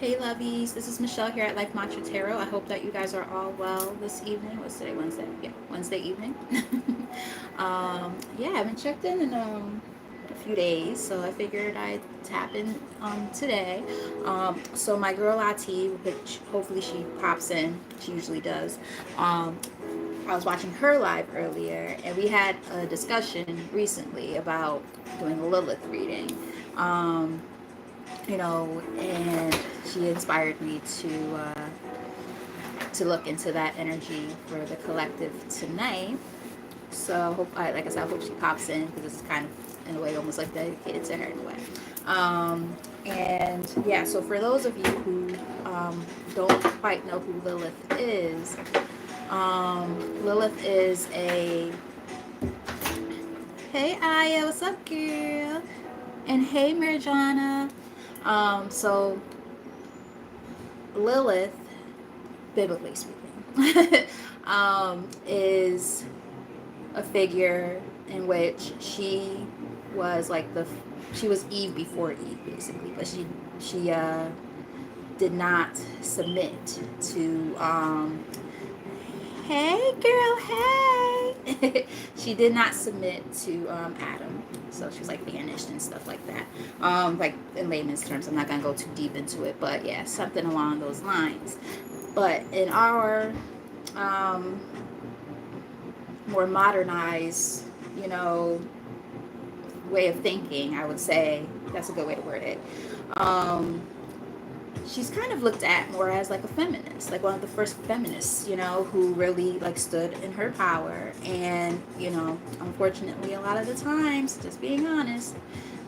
Hey lovies, this is Michelle here at Life Mantra Tarot. I hope that you guys are all well this evening. What's today? Wednesday? Yeah, Wednesday evening. Yeah, I haven't checked in a few days, so I figured I'd tap in today. So my girl Lati, which hopefully she pops in, she usually does. I was watching her live earlier, and we had a discussion recently about doing a Lilith reading. Um, and she inspired me to look into that energy for the collective tonight. So like I said, I hope she pops in because this is kind of in a way almost like dedicated to her in a way. And yeah, so for those of you who don't quite know who Lilith is a hey Aya, what's up, girl? And hey Mirjana. So Lilith, biblically speaking, is a figure in which she was she was Eve before Eve, basically, but she did not submit to hey girl, hey. She did not submit to Adam, so she was like banished and stuff like that. Like in layman's terms, I'm not gonna go too deep into it, but yeah, something along those lines. But in our more modernized, you know, way of thinking, I would say that's a good way to word it. She's kind of looked at more as like a feminist, like one of the first feminists, who really like stood in her power. And, unfortunately, a lot of the times, just being honest,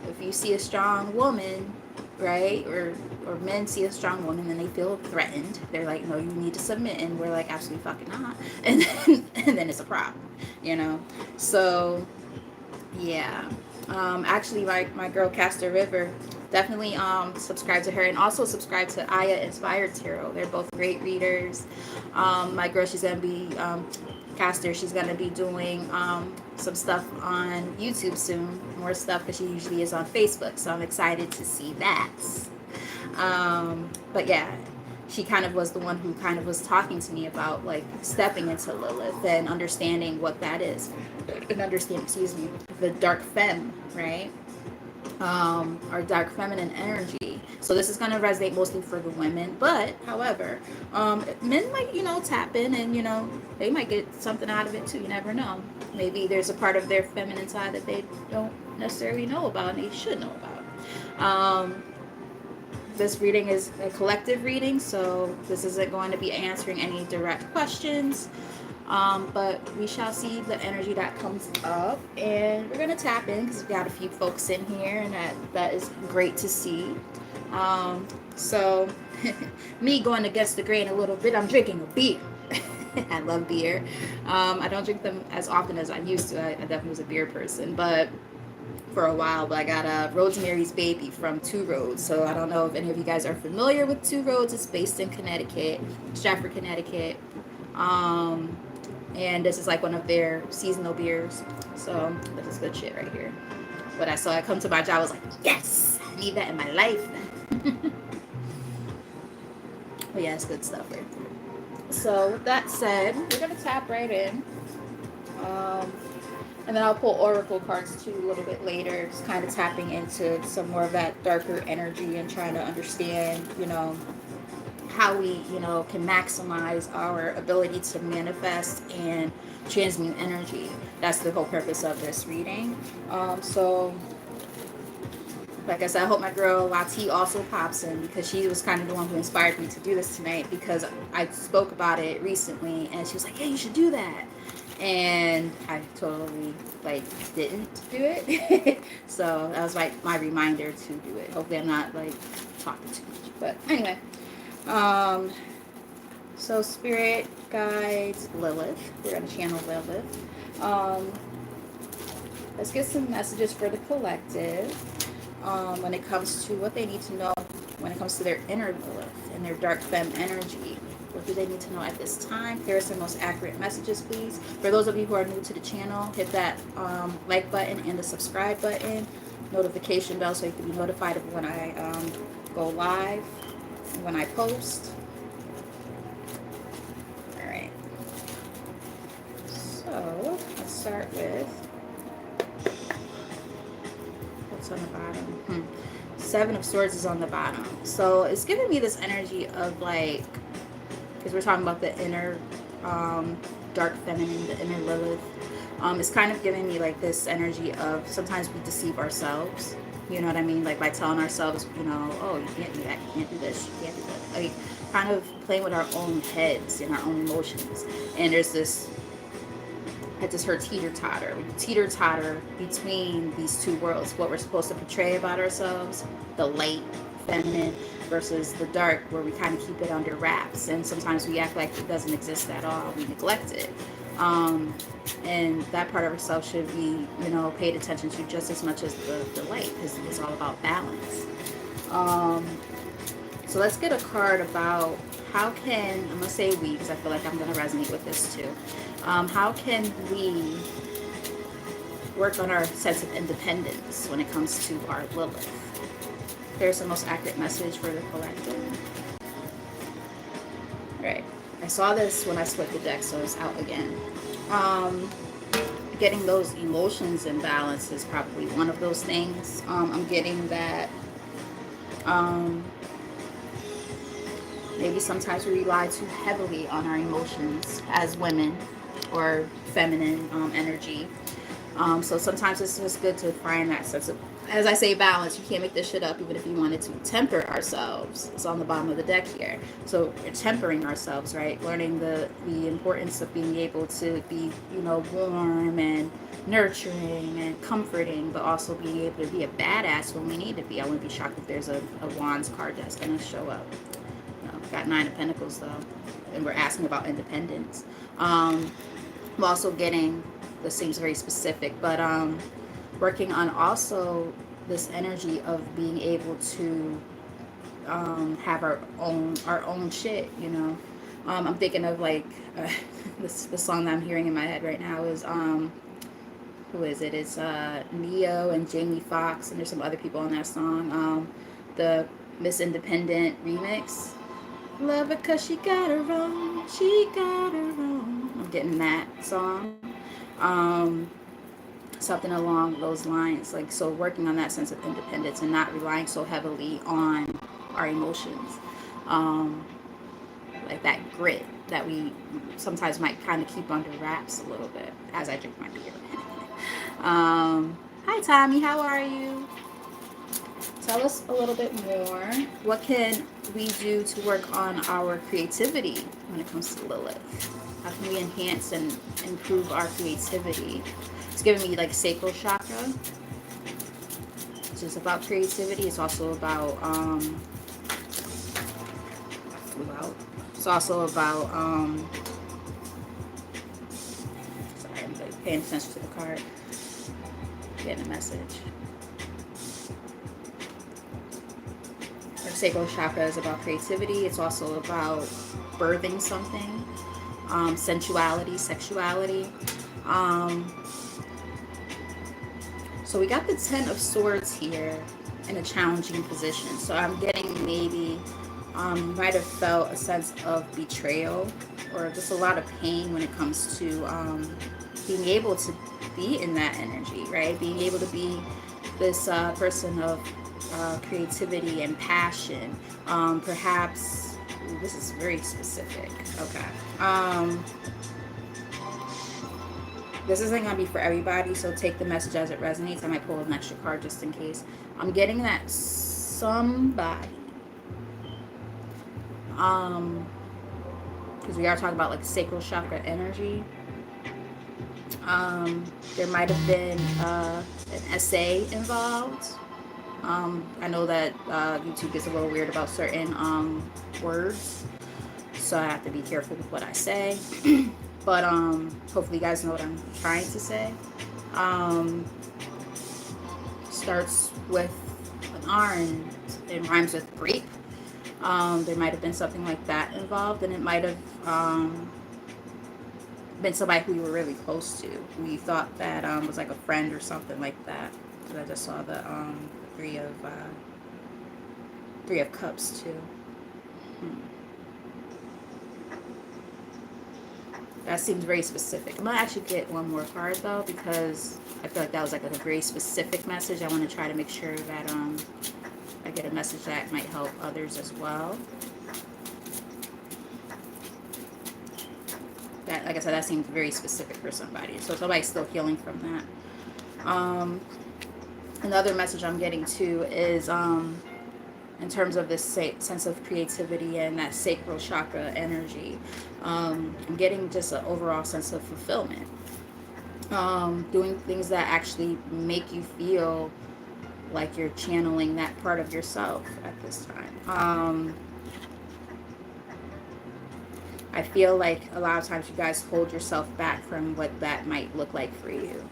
if you see a strong woman, right, or men see a strong woman and they feel threatened, they're like, no, you need to submit, and we're like, absolutely fucking not. And then it's a problem. So yeah. Actually, my girl Caster River, definitely subscribe to her, and also subscribe to Aya Inspired Tarot. They're both great readers. My girl, she's gonna be Caster. She's gonna be doing some stuff on YouTube soon, more stuff because she usually is on Facebook. So I'm excited to see that. But yeah, she kind of was the one who kind of was talking to me about like stepping into Lilith and understanding what that is, and understand, excuse me, the dark femme, right? Our dark feminine energy. So this is going to resonate mostly for the women, but however, men might, tap in, and they might get something out of it too. You never know. Maybe there's a part of their feminine side that they don't necessarily know about and they should know about. This reading is a collective reading, so this isn't going to be answering any direct questions. But we shall see the energy that comes up, and we're going to tap in because we've got a few folks in here, and that is great to see. So me going against the grain a little bit, I'm drinking a beer. I love beer. I don't drink them as often as I used to. I definitely was a beer person, but for a while. But I got Rosemary's Baby from Two Roads. So I don't know if any of you guys are familiar with Two Roads. It's based in Connecticut, Stratford, Connecticut. And this is like one of their seasonal beers. So this is good shit right here. When I saw it come to my job, I was like, yes, I need that in my life. But yeah, it's good stuff right there. So with that said, we're going to tap right in. And then I'll pull oracle cards too a little bit later, just kind of tapping into some more of that darker energy and trying to understand, how we, can maximize our ability to manifest and transmute energy. That's the whole purpose of this reading. So, like I said, I hope my girl Lati also pops in because she was kind of the one who inspired me to do this tonight, because I spoke about it recently and she was like, yeah, you should do that. And I totally didn't do it. So that was like my reminder to do it. Hopefully I'm not talking too much, but anyway. So spirit guides Lilith. We're gonna channel Lilith. Let's get some messages for the collective when it comes to what they need to know when it comes to their inner Lilith and their dark femme energy. What do they need to know at this time? Here's the most accurate messages, please. For those of you who are new to the channel, hit that like button and the subscribe button, notification bell, so you can be notified of when I go live. when I post. All right. So let's start with what's on the bottom. Seven of Swords is on the bottom. So it's giving me this energy of like, because we're talking about the inner dark feminine, the inner Lilith. It's kind of giving me like this energy of sometimes we deceive ourselves. You know what I mean? Like by telling ourselves, you know, oh, you can't do that, you can't do this, you can't do that. Like kind of playing with our own heads and our own emotions. And there's this, I just heard teeter-totter. We teeter-totter between these two worlds. What we're supposed to portray about ourselves, the light, feminine, versus the dark, where we kind of keep it under wraps. And sometimes we act like it doesn't exist at all. We neglect it. And that part of ourselves should be, you know, paid attention to just as much as the light, because it's all about balance. So let's get a card about how can, I'm going to say we, because I feel like I'm going to resonate with this too. How can we work on our sense of independence when it comes to our Lilith? Here's the most accurate message for the collective. All right. I saw this when I split the deck, so it's out again. Getting those emotions in balance is probably one of those things. I'm getting that maybe sometimes we rely too heavily on our emotions as women or feminine energy. So sometimes it's just good to find that sense of, as I say, balance. You can't make this shit up even if you wanted to. Temper ourselves. It's on the bottom of the deck here. So we're tempering ourselves, right? Learning the importance of being able to be, you know, warm and nurturing and comforting, but also being able to be a badass when we need to be. I wouldn't be shocked if there's a Wands card that's going to show up. Got Nine of Pentacles though, and we're asking about independence. I'm also getting, this seems very specific, but working on also this energy of being able to have our own shit, you know. I'm thinking of like the song that I'm hearing in my head right now is who is it? It's Neo and Jamie Foxx, and there's some other people on that song. The Miss Independent remix. Love her cause she got her own, she got her own. I'm getting that song. Something along those lines. Like, so working on that sense of independence and not relying so heavily on our emotions. Like that grit that we sometimes might kind of keep under wraps a little bit as I drink my beer. Hi Tommy, how are you? Tell us a little bit more. What can we do to work on our creativity when it comes to Lilith? How can we enhance and improve our creativity? It's giving me like sacral chakra, which is about creativity. It's also about it's also about sorry, I'm like paying attention to the card, getting a message. Our sacral chakra is about creativity. It's also about birthing something, sensuality, sexuality. So we got the Ten of Swords here in a challenging position. So I'm getting maybe you might have felt a sense of betrayal or just a lot of pain when it comes to being able to be in that energy, right? Being able to be this person of creativity and passion. Perhaps, this is very specific. Okay. This isn't going to be for everybody, so take the message as it resonates. I might pull an extra card just in case. I'm getting that somebody, because we are talking about like sacral chakra energy. There might have been an essay involved. I know that YouTube gets a little weird about certain words, so I have to be careful with what I say. But hopefully you guys know what I'm trying to say. Starts with an R and it rhymes with grape. There might have been something like that involved, and it might have been somebody who you were really close to, who you thought that was like a friend or something like that. Because I just saw the Three of Cups too. Hmm. That seems very specific. I'm gonna actually get one more card though, because I feel like that was like a very specific message. I want to try to make sure that I get a message that might help others as well. That, like I said, that seems very specific for somebody. So somebody's still healing from that. Another message I'm getting too is in terms of this sense of creativity and that sacral chakra energy. I'm getting just an overall sense of fulfillment. Doing things that actually make you feel like you're channeling that part of yourself at this time. I feel like a lot of times you guys hold yourself back from what that might look like for you.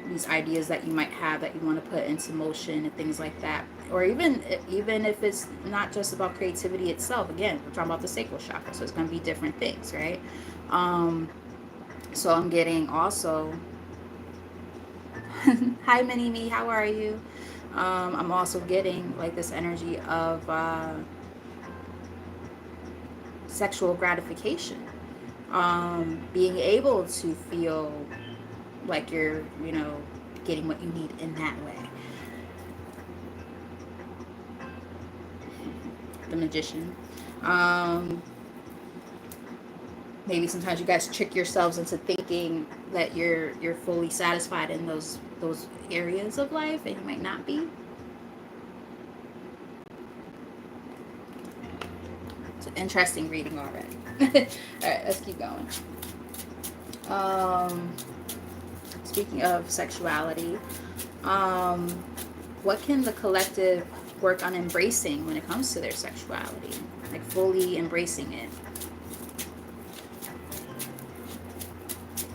These ideas that you might have that you want to put into motion and things like that. Or even if it's not just about creativity itself. Again, we're talking about the sacral chakra, so it's going to be different things, right? So I'm getting also... Hi, Mini-Me, how are you? I'm also getting like this energy of sexual gratification. Being able to feel like you're, getting what you need in that way. The Magician. Maybe sometimes you guys trick yourselves into thinking that you're fully satisfied in those areas of life, and you might not be. It's an interesting reading already. All right, let's keep going. Speaking of sexuality, what can the collective work on embracing when it comes to their sexuality? Like fully embracing it.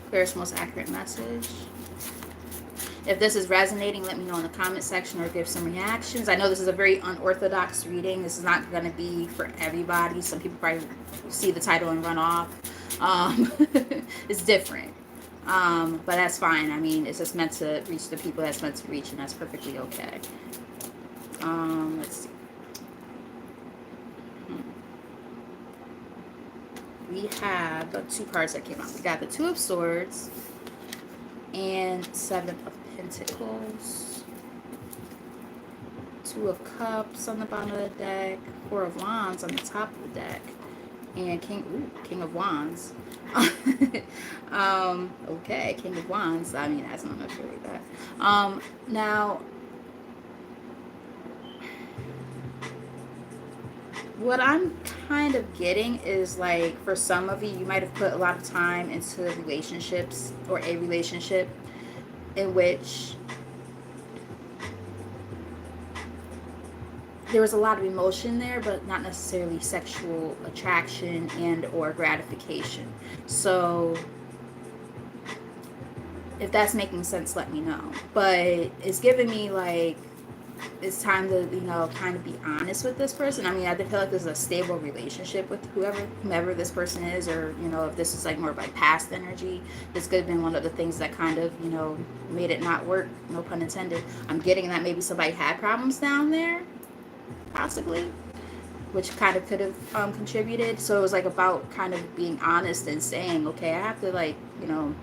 Clearest, most accurate message. If this is resonating, let me know in the comment section or give some reactions. I know this is a very unorthodox reading. This is not going to be for everybody. Some people probably see the title and run off. It's different. But that's fine. I mean, it's just meant to reach the people that's meant to reach, and that's perfectly okay. Let's see. We have two cards that came out. We got the Two of Swords and Seven of Pentacles. Two of Cups on the bottom of the deck. Four of Wands on the top of the deck. And King of Wands. Okay, King of Wands. I mean, that's not much really that. Now, what I'm kind of getting is, like, for some of you might have put a lot of time into relationships or a relationship in which there was a lot of emotion there, but not necessarily sexual attraction and or gratification. So if that's making sense, let me know. But it's giving me like it's time to, kind of be honest with this person. I mean, I feel like there's a stable relationship with whomever this person is, or, if this is like more of like past energy, this could have been one of the things that kind of, made it not work, no pun intended. I'm getting that maybe somebody had problems down there, possibly, which kind of could have contributed. So it was like about kind of being honest and saying, okay, I have to, like, you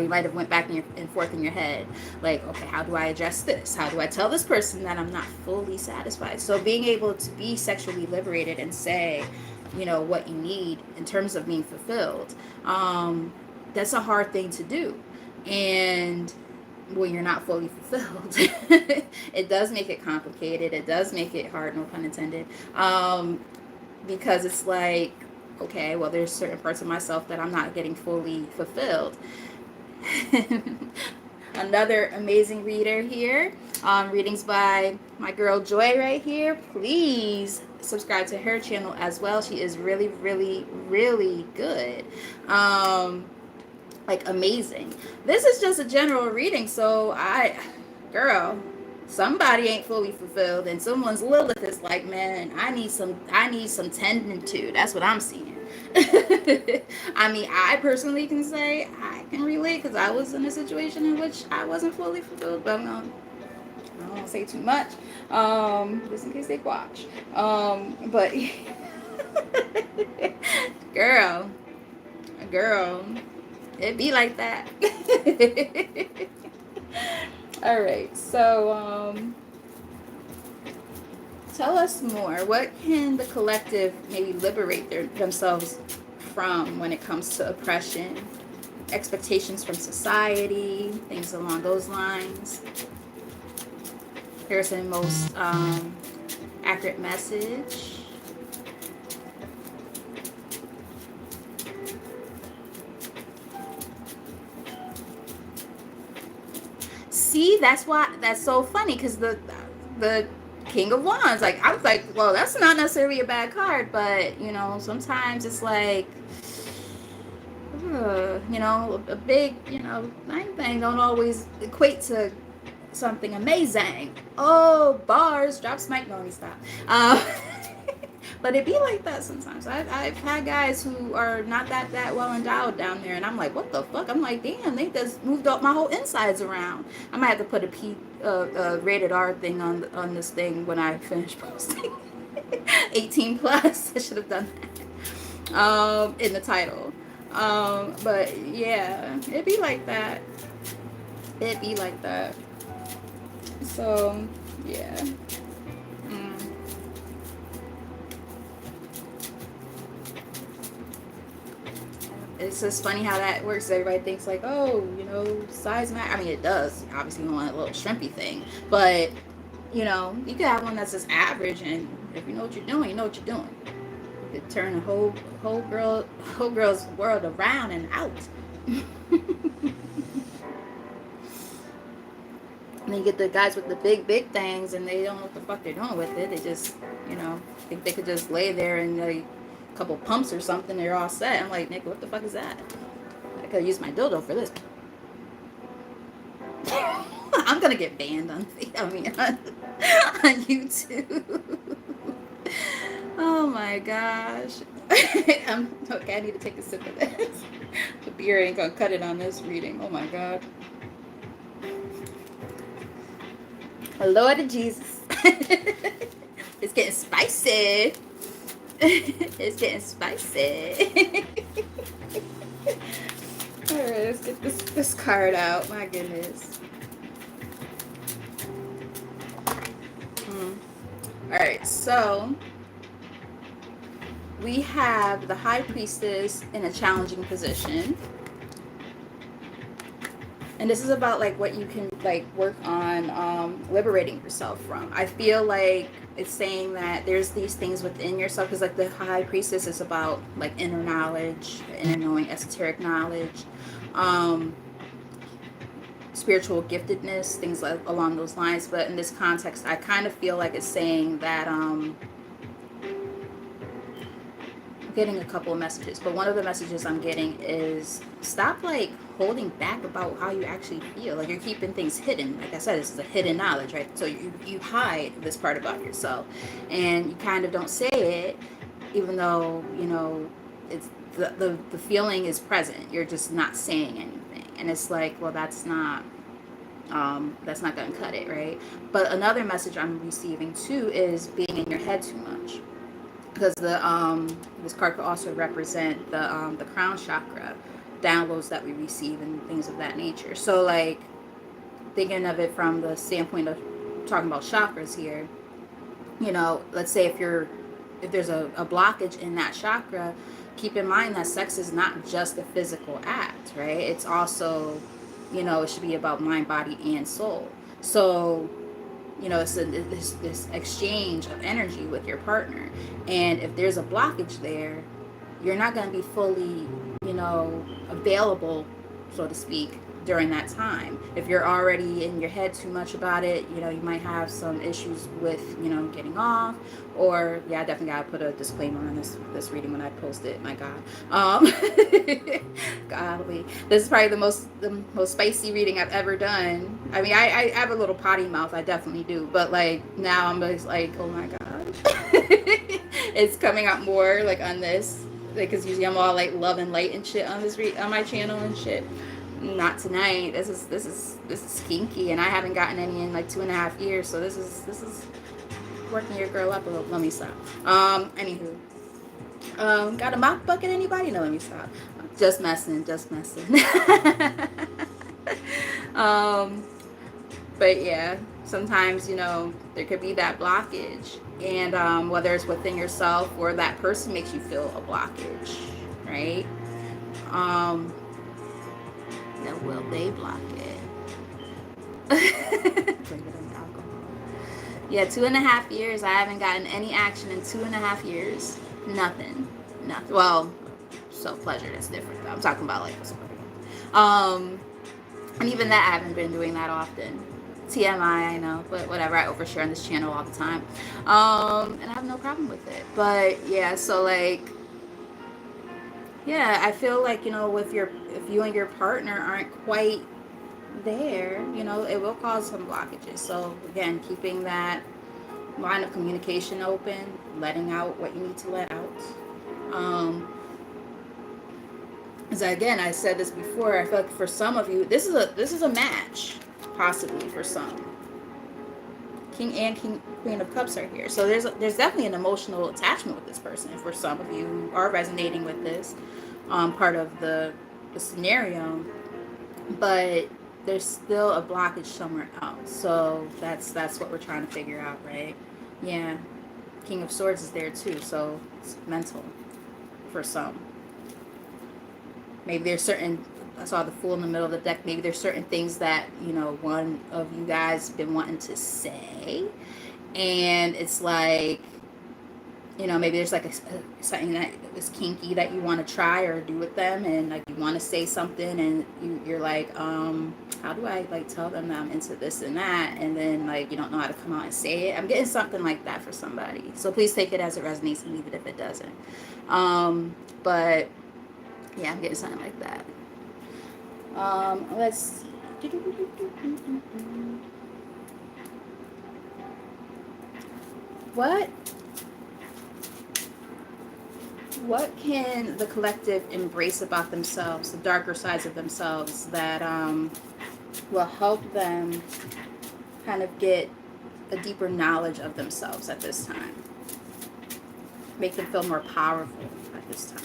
might have went back and forth in your head, like, okay, how do I address this? How do I tell this person that I'm not fully satisfied? So being able to be sexually liberated and say, what you need in terms of being fulfilled, that's a hard thing to do. And when you're not fully fulfilled, it does make it complicated. It does make it hard, no pun intended, because it's like, okay, well, there's certain parts of myself that I'm not getting fully fulfilled. Another amazing reader here. Readings by my girl Joy right here. Please subscribe to her channel as well. She is really, really, really good. Like, amazing. This is just a general reading, so girl, somebody ain't fully fulfilled, and someone's Lilith is like, man, I need some tending to. That's what I'm seeing. I mean, I personally can say I can relate, because I was in a situation in which I wasn't fully fulfilled, but I don't won't say too much, just in case they watch. But girl, it be like that. All right, so tell us more. What can the collective maybe liberate themselves from when it comes to oppression, expectations from society, things along those lines? Here's the most accurate message. See, that's so funny, because the King of Wands, like, I was like, well, that's not necessarily a bad card, but you know, sometimes it's like, you know, a big, you know, thing don't always equate to something amazing. Oh, bars, drops mic, no, stop. But it be like that sometimes. I've had guys who are not that well endowed down there, and I'm like, what the fuck? I'm like, damn, they just moved up my whole insides around. I might have to put a rated R thing on this thing when I finish posting. 18 plus. I should have done that in the title. But yeah, it be like that. It be like that. So yeah. It's just funny how that works. Everybody thinks like, oh, you know, size matter. I mean, it does. Obviously, you want a little shrimpy thing, but you know, you could have one that's just average, and if you know what you're doing, you know what you're doing. You could turn the whole girl's world around and out. And then you get the guys with the big things, and they don't know what the fuck they're doing with it. They just, you know, think they could just lay there and like a couple pumps or something, they're all set. I'm like, nigga, what the fuck is that? I could use my dildo for this. I'm gonna get banned on YouTube. Oh my gosh. Okay, I need to take a sip of this. The beer ain't gonna cut it on this reading. Oh my god. Lord Jesus. It's getting spicy. It's getting spicy. Alright, let's get this card out. My goodness. Alright, so we have the High Priestess in a challenging position. And this is about like what you can like work on liberating yourself from. I feel like it's saying that there's these things within yourself, because like the High Priestess is about like inner knowledge, inner knowing, esoteric knowledge, spiritual giftedness, things like along those lines. But in this context, I kind of feel like it's saying that getting a couple of messages, but one of the messages I'm getting is stop like holding back about how you actually feel. Like you're keeping things hidden. Like I said, this is a hidden knowledge, right? So you hide this part about yourself, and you kind of don't say it, even though you know it's the feeling is present. You're just not saying anything, and it's like, well, that's not gonna cut it, right? But another message I'm receiving too is being in your head too much, because this card could also represent the crown chakra, downloads that we receive and things of that nature. So like thinking of it from the standpoint of talking about chakras here, you know, let's say if there's a blockage in that chakra, keep in mind that sex is not just a physical act, right? It's also, you know, it should be about mind, body, and soul. So you know, it's this exchange of energy with your partner. And if there's a blockage there, you're not going to be fully, you know, available, so to speak, during that time. If you're already in your head too much about it, you know, you might have some issues with, you know, getting off. Or, yeah, I definitely got to put a disclaimer on this reading when I post it. My God. Golly. This is probably the most spicy reading I've ever done. I mean, I have a little potty mouth. I definitely do. But, like, now I'm just like, oh, my gosh. It's coming out more, like, on this. Like, because usually I'm all, like, love and light and shit on this on my channel and shit. not tonight. This is kinky, and I haven't gotten any in like 2.5 years. So this is working your girl up a little. Let me stop. Anywho, got a mop bucket? Anybody? No, let me stop. Just messing, just messing. um, but yeah, sometimes there could be that blockage, and whether it's within yourself or that person makes you feel a blockage, right? Um, now will they block it? Yeah, 2.5 years. I haven't gotten any action in 2.5 years. Nothing. Nothing. Well, self-pleasure, that's different though. I'm talking about like and even that I haven't been doing that often. TMI, I know, but whatever. I overshare on this channel all the time. And I have no problem with it. But yeah, so like, yeah, I feel like, if you and your partner aren't quite there, it will cause some blockages. So again, keeping that line of communication open, letting out what you need to let out. As again, I said this before, I feel like for some of you, this is a match, possibly for some. King and Queen of Cups are here. So there's definitely an emotional attachment with this person for some of you who are resonating with this part of the scenario. But there's still a blockage somewhere else. So that's what we're trying to figure out, right? Yeah. King of Swords is there too. So it's mental for some. Maybe there's certain, I saw the Fool in the middle of the deck. Maybe there's certain things that, one of you guys been wanting to say. And it's like, maybe there's like something that is kinky that you want to try or do with them. And like you want to say something and you're like, how do I like tell them that I'm into this and that? And then like you don't know how to come out and say it. I'm getting something like that for somebody. So please take it as it resonates and leave it if it doesn't. But yeah, I'm getting something like that. Let's see. What can the collective embrace about themselves, the darker sides of themselves that will help them kind of get a deeper knowledge of themselves at this time? Make them feel more powerful at this time.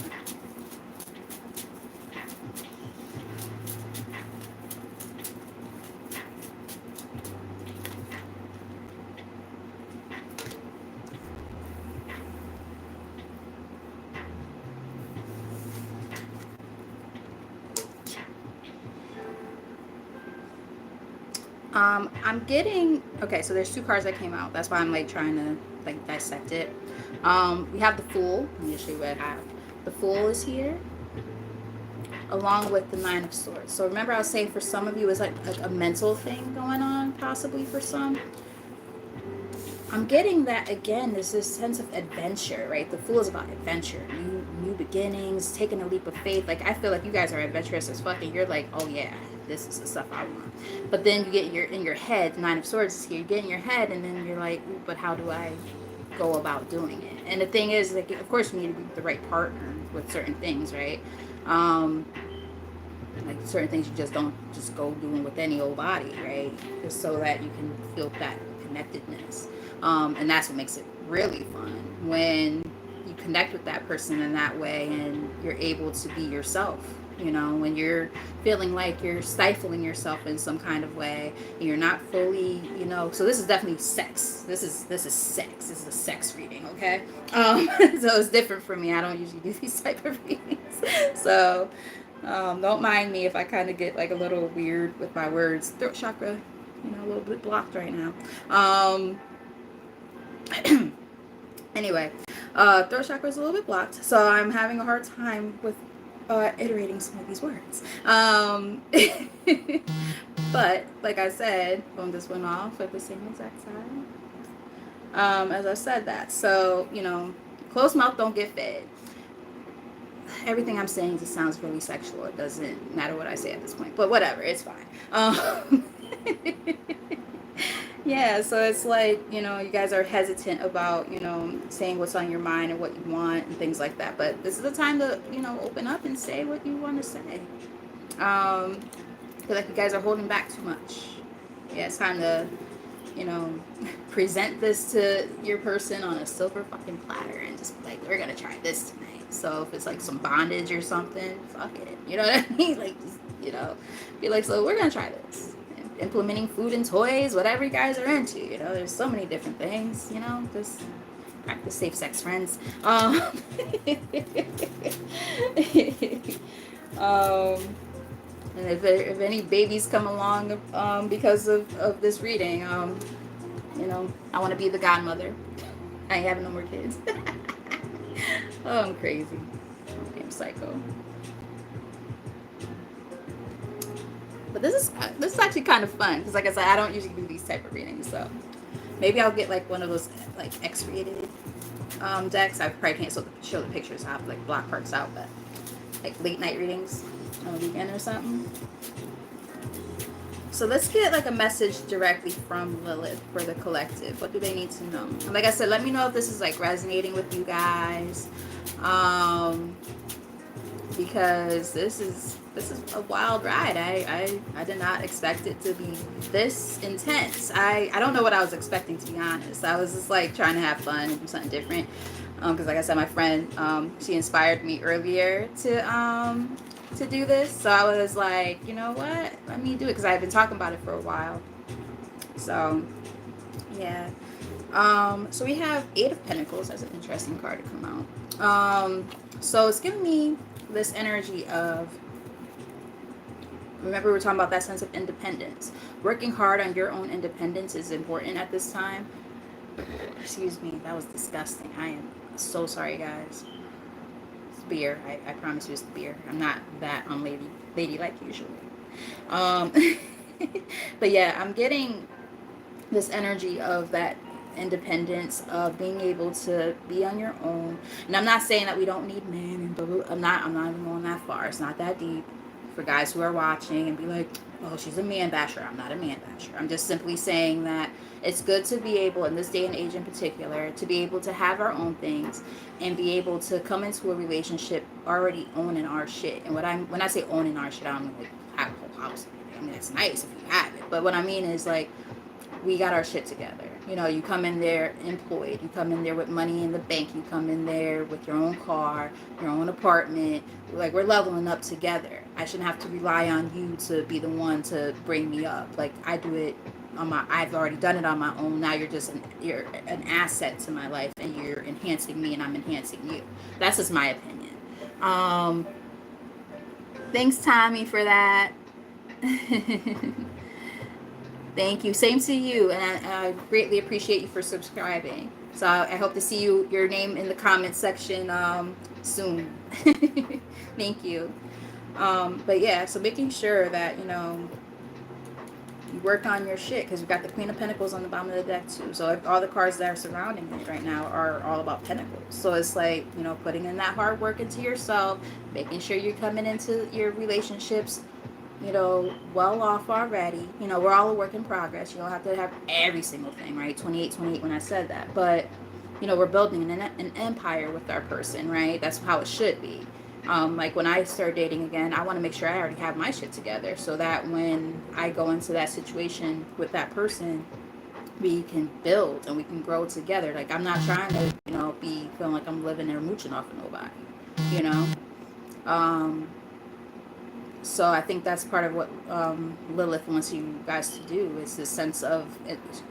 I'm getting, okay, so there's two cards that came out. That's why I'm like trying to like dissect it. We have the Fool. Let me show you what I have. The Fool is here, along with the Nine of Swords. So remember I was saying for some of you it's like a mental thing going on, possibly for some. I'm getting that again, there's this sense of adventure, right? The Fool is about adventure, new beginnings, taking a leap of faith. Like I feel like you guys are adventurous as fuck and you're like, oh yeah, this is the stuff I want. But then you get in your head, Nine of Swords is here, you get in your head and then you're like, but how do I go about doing it? And the thing is, like, of course you need to be with the right partner with certain things, right? Like certain things you just don't just go doing with any old body, right? Just so that you can feel that connectedness. And that's what makes it really fun, when you connect with that person in that way and you're able to be yourself. When you're feeling like you're stifling yourself in some kind of way and you're not fully, so this is definitely sex. This is sex. This is a sex reading, okay? So it's different for me. I don't usually do these type of readings. So don't mind me if I kind of get like a little weird with my words. Throat chakra, a little bit blocked right now. Anyway, throat chakra is a little bit blocked, so I'm having a hard time with iterating some of these words. But like I said, boom, this went off at the same exact time. As I said that, so closed mouth don't get fed. Everything I'm saying just sounds really sexual. It doesn't matter what I say at this point, but whatever, it's fine. Yeah, so it's like, you guys are hesitant about, saying what's on your mind and what you want and things like that. But this is the time to, open up and say what you want to say. feel like you guys are holding back too much. Yeah, it's time to, you know, present this to your person on a silver fucking platter and just be like, we're gonna try this tonight. So if it's like some bondage or something, fuck it. You know what I mean? Like, just, you know, be like, so we're gonna try this. Implementing food and toys, whatever you guys are into. You know, there's so many different things. You know, just practice safe sex, friends. Um, and if any babies come along because of this reading, you know, I want to be the godmother. I ain't having no more kids. Oh, I'm crazy. I'm psycho. But this is actually kind of fun because, like I said, I don't usually do these type of readings, so maybe I'll get like one of those like X-rated decks. I probably can't show the pictures. I have like block parts out, but like late night readings on the weekend or something. So let's get like a message directly from Lilith for the collective. What do they need to know? And like I said, let me know if this is like resonating with you guys, because this is a wild ride. I did not expect it to be this intense. I don't know what I was expecting, to be honest. I was just like trying to have fun and do something different. Because like I said, my friend, she inspired me earlier to do this. So I was like, you know what? Let me do it because I've been talking about it for a while. So yeah. So we have 8 of Pentacles. That's an interesting card to come out. So it's giving me this energy of, remember we were talking about that sense of independence. Working hard on your own independence is important at this time. Excuse me, that was disgusting. I am so sorry, guys. It's beer. I promise you it's beer. I'm not that ladylike usually. But yeah, I'm getting this energy of that independence, of being able to be on your own. And I'm not saying that we don't need men and blah, blah, blah. I'm not even going that far. It's not that deep. For guys who are watching and be like, oh, she's a man basher. I'm not a man basher. I'm just simply saying that it's good to be able, in this day and age in particular, to be able to have our own things and be able to come into a relationship already owning our shit. And when I say owning our shit, I don't mean like have a whole house. I mean, that's nice if you have it. But what I mean is like, we got our shit together. You know, you come in there employed. You come in there with money in the bank. You come in there with your own car, your own apartment. Like, we're leveling up together. I shouldn't have to rely on you to be the one to bring me up. Like, I do it on my, I've already done it on my own. Now you're an asset to my life, and you're enhancing me and I'm enhancing you. That's just my opinion. Thanks, Tommy, for that. Thank you. Same to you. And I greatly appreciate you for subscribing. So I hope to see your name in the comment section soon. Thank you. But yeah, so making sure that, you know, you work on your shit, because we've got the Queen of Pentacles on the bottom of the deck too. So all the cards that are surrounding it right now are all about Pentacles. So it's like, you know, putting in that hard work into yourself, making sure you're coming into your relationships, you know, well off already. You know, we're all a work in progress. You don't have to have every single thing, right? 28 when I said that. But, you know, we're building an empire with our person, right? That's how it should be. Like when I start dating again, I want to make sure I already have my shit together so that when I go into that situation with that person, we can build and we can grow together. Like, I'm not trying to, you know, be feeling like I'm living there mooching off of nobody, you know? So I think that's part of what Lilith wants you guys to do, is this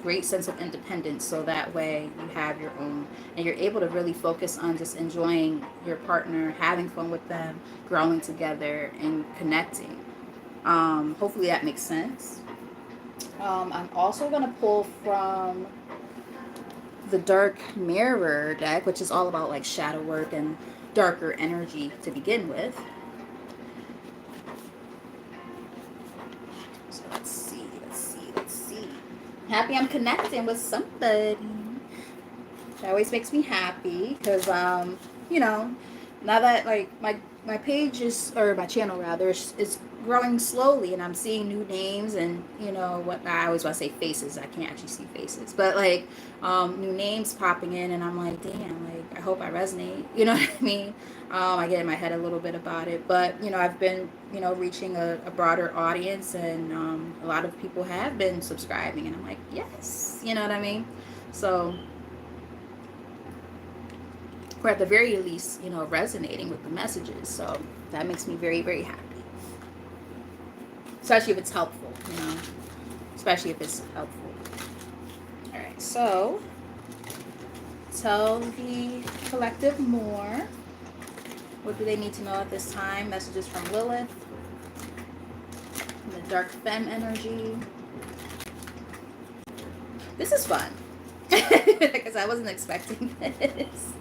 great sense of independence, so that way you have your own and you're able to really focus on just enjoying your partner, having fun with them, growing together and connecting. Hopefully that makes sense. I'm also going to pull from the Dark Mirror deck, which is all about like shadow work and darker energy to begin with. Let's see. Happy I'm connecting with somebody. That always makes me happy because, you know, now that like my page is, or my channel rather, is growing slowly, and I'm seeing new names, and you know what, I always want to say faces, I can't actually see faces, but like new names popping in, and I'm like, damn, like I hope I resonate, you know what I mean. I get in my head a little bit about it, but you know, I've been, you know, reaching a broader audience, and a lot of people have been subscribing, and I'm like, yes, you know what I mean. So or at the very least, you know, resonating with the messages. So that makes me very, very happy. Especially if it's helpful, you know. Especially if it's helpful. All right, so tell the collective more. What do they need to know at this time? Messages from Lilith, the dark femme energy. This is fun. Because I wasn't expecting this.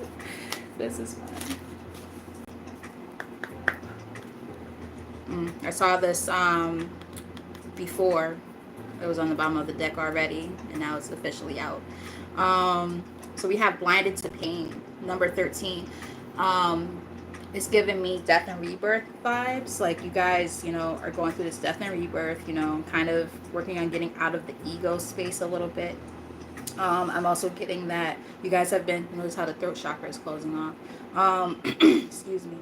This is fun. I saw this before. It was on the bottom of the deck already, and now it's officially out. So we have Blinded to Pain, number 13. It's giving me death and rebirth vibes. Like you guys, you know, are going through this death and rebirth, you know, kind of working on getting out of the ego space a little bit. I'm also getting that you guys have been, notice how the throat chakra is closing off. Excuse me.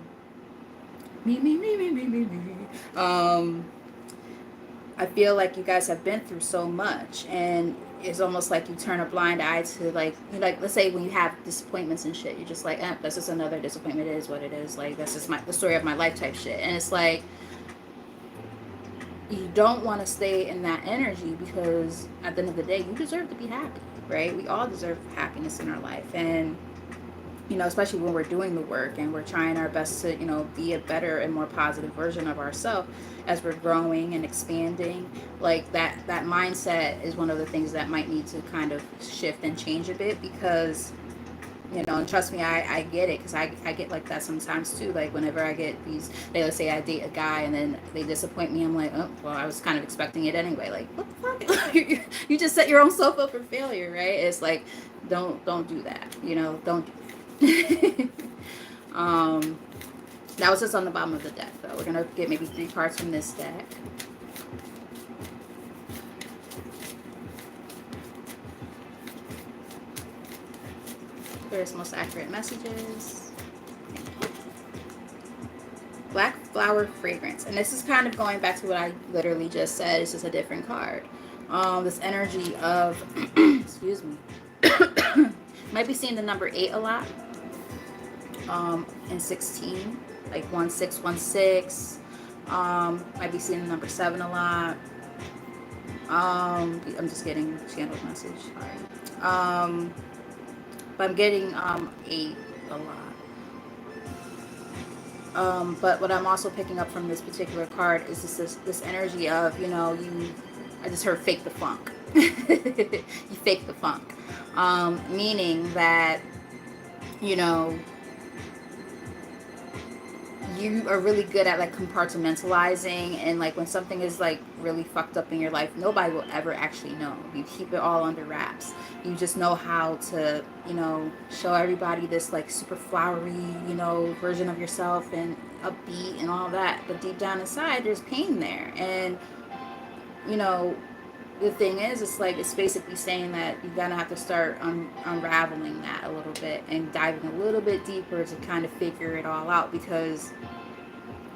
I feel like you guys have been through so much, and it's almost like you turn a blind eye to, like, you know, like, let's say when you have disappointments and shit, you're just like, that's just another disappointment. It is what it is. Like, that's just the story of my life type shit. And it's like, you don't want to stay in that energy, because at the end of the day, you deserve to be happy, right? We all deserve happiness in our life. And you know, especially when we're doing the work and we're trying our best to, you know, be a better and more positive version of ourselves as we're growing and expanding. Like that mindset is one of the things that might need to kind of shift and change a bit, because, you know, and trust me, I get it, because I get like that sometimes too. Like whenever I get these, let's say I date a guy and then they disappoint me, I'm like, oh, well, I was kind of expecting it anyway. Like, what the fuck? You just set your own self up for failure, right? It's like, don't do that. You know, don't. That was just on the bottom of the deck, though. We're gonna get maybe 3 cards from this deck. Clearest, most accurate messages. Black flower fragrance, and this is kind of going back to what I literally just said. It's just a different card. This energy of excuse me. Might be seeing the number 8 a lot. And 16, like 1616. Might be seeing the number 7 a lot. I'm just getting channeled message. Sorry. But I'm getting 8 a lot. But what I'm also picking up from this particular card is this energy of, you know, I just heard fake the funk. You fake the funk. Meaning that, you know, you are really good at like compartmentalizing, and like when something is like really fucked up in your life, nobody will ever actually know. You keep it all under wraps. You just know how to, you know, show everybody this like super flowery, you know, version of yourself and upbeat and all that, but deep down inside there's pain there. And you know, the thing is, it's like, it's basically saying that you're gonna have to start unraveling that a little bit and diving a little bit deeper to kind of figure it all out, because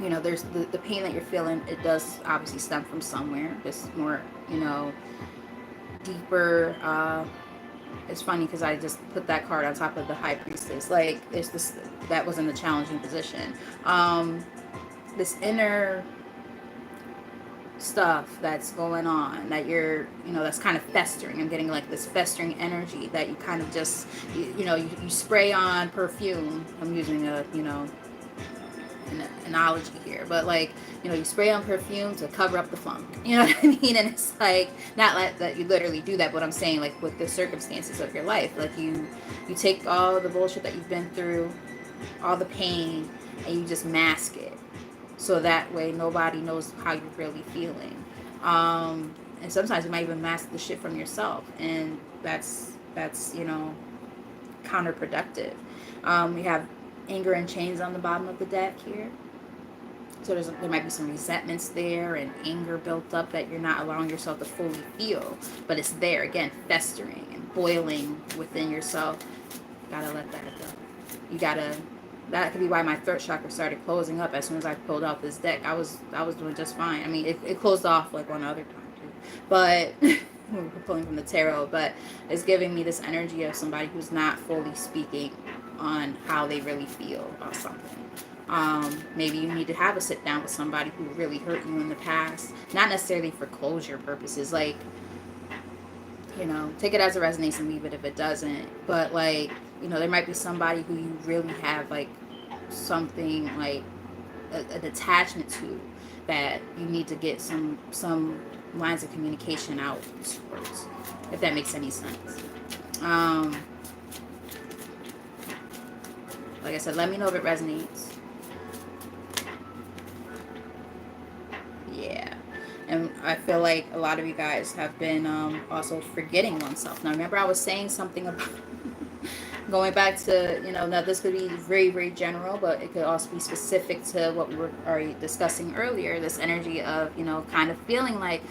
you know, there's the pain that you're feeling, it does obviously stem from somewhere. This more, you know, deeper. It's funny because I just put that card on top of the High Priestess. Like, it's this, that was in the challenging position. This inner stuff that's going on that you're, you know, that's kind of festering. I'm getting like this festering energy that you kind of just, you know, you spray on perfume. I'm using a, you know, an analogy here, but like, you know, you spray on perfume to cover up the funk, you know what I mean? And it's like, not like that you literally do that, but I'm saying, like, with the circumstances of your life, like you take all the bullshit that you've been through, all the pain, and you just mask it, so that way nobody knows how you're really feeling. And sometimes you might even mask the shit from yourself, and that's you know, counterproductive. We have anger and chains on the bottom of the deck here. So there might be some resentments there and anger built up that you're not allowing yourself to fully feel. But it's there, again, festering and boiling within yourself. Gotta let that go. You gotta, that could be why my throat chakra started closing up as soon as I pulled out this deck. I was doing just fine. I mean, it closed off like one other time too. But we're pulling from the tarot, but it's giving me this energy of somebody who's not fully speaking on how they really feel about something. Maybe you need to have a sit down with somebody who really hurt you in the past, not necessarily for closure purposes, like, you know, take it as it resonates and leave it if it doesn't. But like, you know, there might be somebody who you really have like something like an attachment to, that you need to get some lines of communication out towards, if that makes any sense. Like I said, let me know if it resonates. Yeah. And I feel like a lot of you guys have been also forgetting oneself. Now, remember I was saying something about going back to, you know, now this could be very, very general, but it could also be specific to what we were already discussing earlier. This energy of, you know, kind of feeling like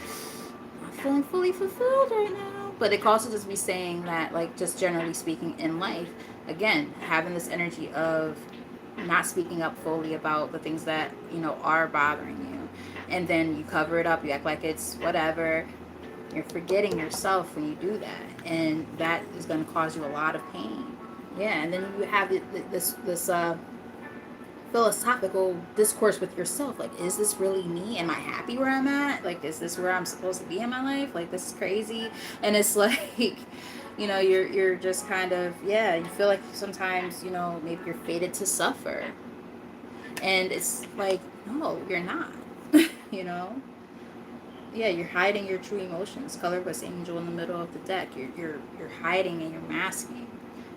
I'm not feeling fully fulfilled right now. But it could also just be saying that, like, just generally speaking in life, again, having this energy of not speaking up fully about the things that, you know, are bothering you. And then you cover it up. You act like it's whatever. You're forgetting yourself when you do that. And that is going to cause you a lot of pain. Yeah, and then you have this philosophical discourse with yourself. Like, is this really me? Am I happy where I'm at? Like, is this where I'm supposed to be in my life? Like, this is crazy. And it's like, you know, you're just kind of, yeah, you feel like sometimes, you know, maybe you're fated to suffer. And it's like, no, you're not. You know? Yeah, you're hiding your true emotions. Colorless angel in the middle of the deck. You're hiding and you're masking.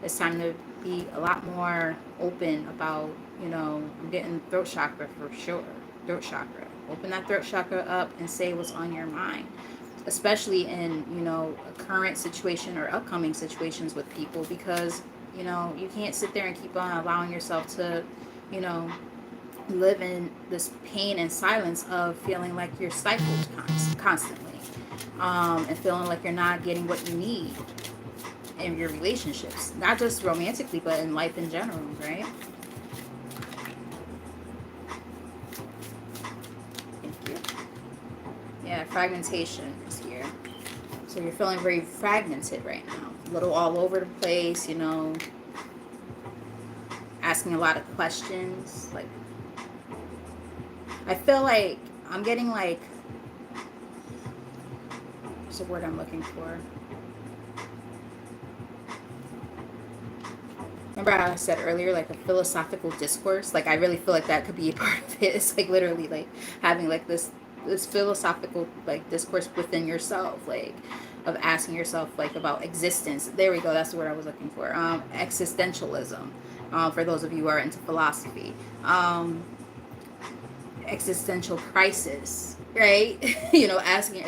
It's time to be a lot more open about, you know, I'm getting throat chakra for sure. Throat chakra. Open that throat chakra up and say what's on your mind. Especially in, you know, a current situation or upcoming situations with people, because, you know, you can't sit there and keep on allowing yourself to, you know, live in this pain and silence of feeling like you're stifled constantly, and feeling like you're not getting what you need in your relationships, not just romantically, but in life in general, right? Thank you. Yeah, fragmentation is here. So you're feeling very fragmented right now, a little all over the place, you know, asking a lot of questions. Like, I feel like I'm getting like, what's the word I'm looking for? Remember how I said earlier, like a philosophical discourse? Like, I really feel like that could be a part of it. It's like literally like having like this philosophical like discourse within yourself, like of asking yourself like about existence. There we go. That's the word I was looking for. Existentialism. For those of you who are into philosophy. Existential crisis, right? You know, asking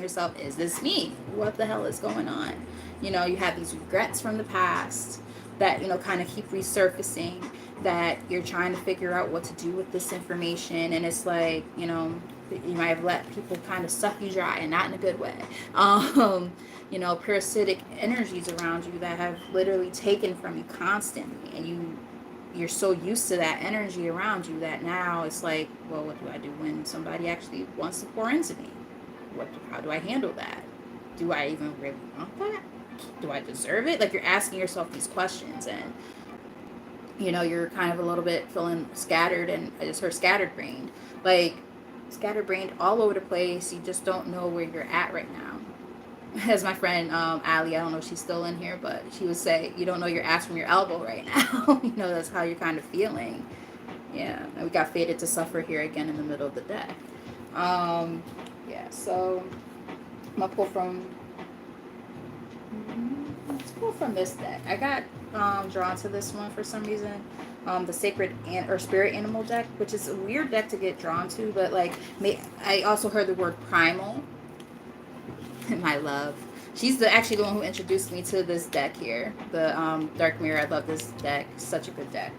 yourself, is this me? What the hell is going on? You know, you have these regrets from the past that, you know, kind of keep resurfacing, that you're trying to figure out what to do with this information. And it's like, you know, you might have let people kind of suck you dry, and not in a good way. You know, parasitic energies around you that have literally taken from you constantly, and you're so used to that energy around you that now it's like, well, what do I do when somebody actually wants to pour into me? How do I handle that? Do I even really want that? Do I deserve it? Like, you're asking yourself these questions, and, you know, you're kind of a little bit feeling scattered, and I just heard scattered-brained. Like, scattered-brained all over the place. You just don't know where you're at right now. As my friend Allie, I don't know if she's still in here, but she would say, you don't know your ass from your elbow right now. You know, that's how you're kind of feeling. Yeah, and we got fated to suffer here again in the middle of the deck. Yeah, so I'm gonna pull from, let's pull from this deck. I got drawn to this one for some reason. The sacred or spirit animal deck, which is a weird deck to get drawn to, but like, I also heard the word primal. My love, she's actually the one who introduced me to this deck here, the Dark Mirror. I love this deck, such a good deck.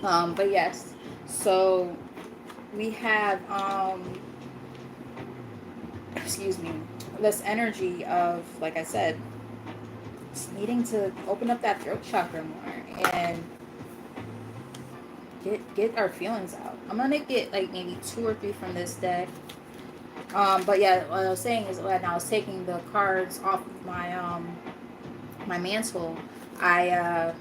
But yes, so We have, excuse me, this energy of, like I said, just needing to open up that throat chakra more and get our feelings out. I'm gonna get like maybe 2 or 3 from this deck. But yeah, what I was saying is when I was taking the cards off of my mantle, I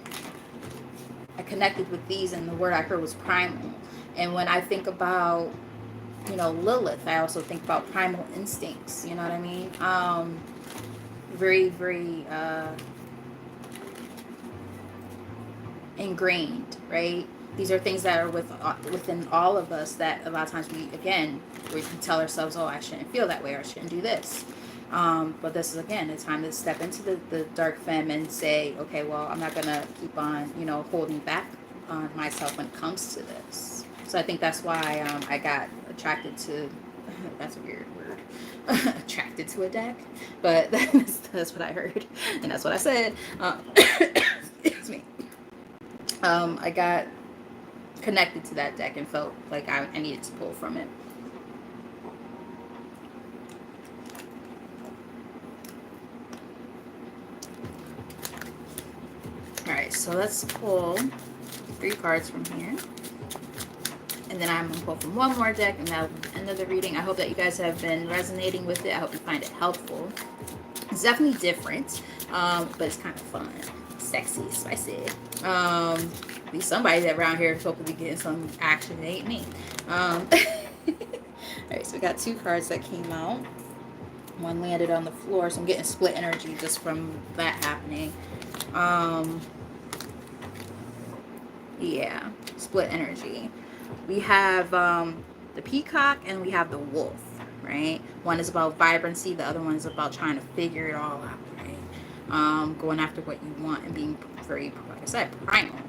I connected with these, and the word I heard was primal. And when I think about, Lilith, I also think about primal instincts. You know what I mean? Very, very ingrained, right? These are things that are within all of us that a lot of times we can tell ourselves, oh, I shouldn't feel that way, or I shouldn't do this. But this is, again, it's time to step into the dark femme and say, okay, well, I'm not going to keep on, holding back on myself when it comes to this. So I think that's why I got attracted to, that's a weird word, attracted to a deck. But that's what I heard. And that's what I said. Excuse me. I got connected to that deck and felt like I needed to pull from it. Alright, so let's pull 3 cards from here. And then I'm going to pull from one more deck, and that'll be the end of the reading. I hope that you guys have been resonating with it. I hope you find it helpful. It's definitely different, but it's kind of fun. Sexy, spicy. At least somebody around here is hopefully getting some action. It ain't me. Alright, so we got 2 cards that came out. One landed on the floor, so I'm getting split energy just from that happening. Yeah, split energy. We have the peacock and we have the wolf, right? One is about vibrancy, the other one is about trying to figure it all out, right? Going after what you want and being very, like I said, primal.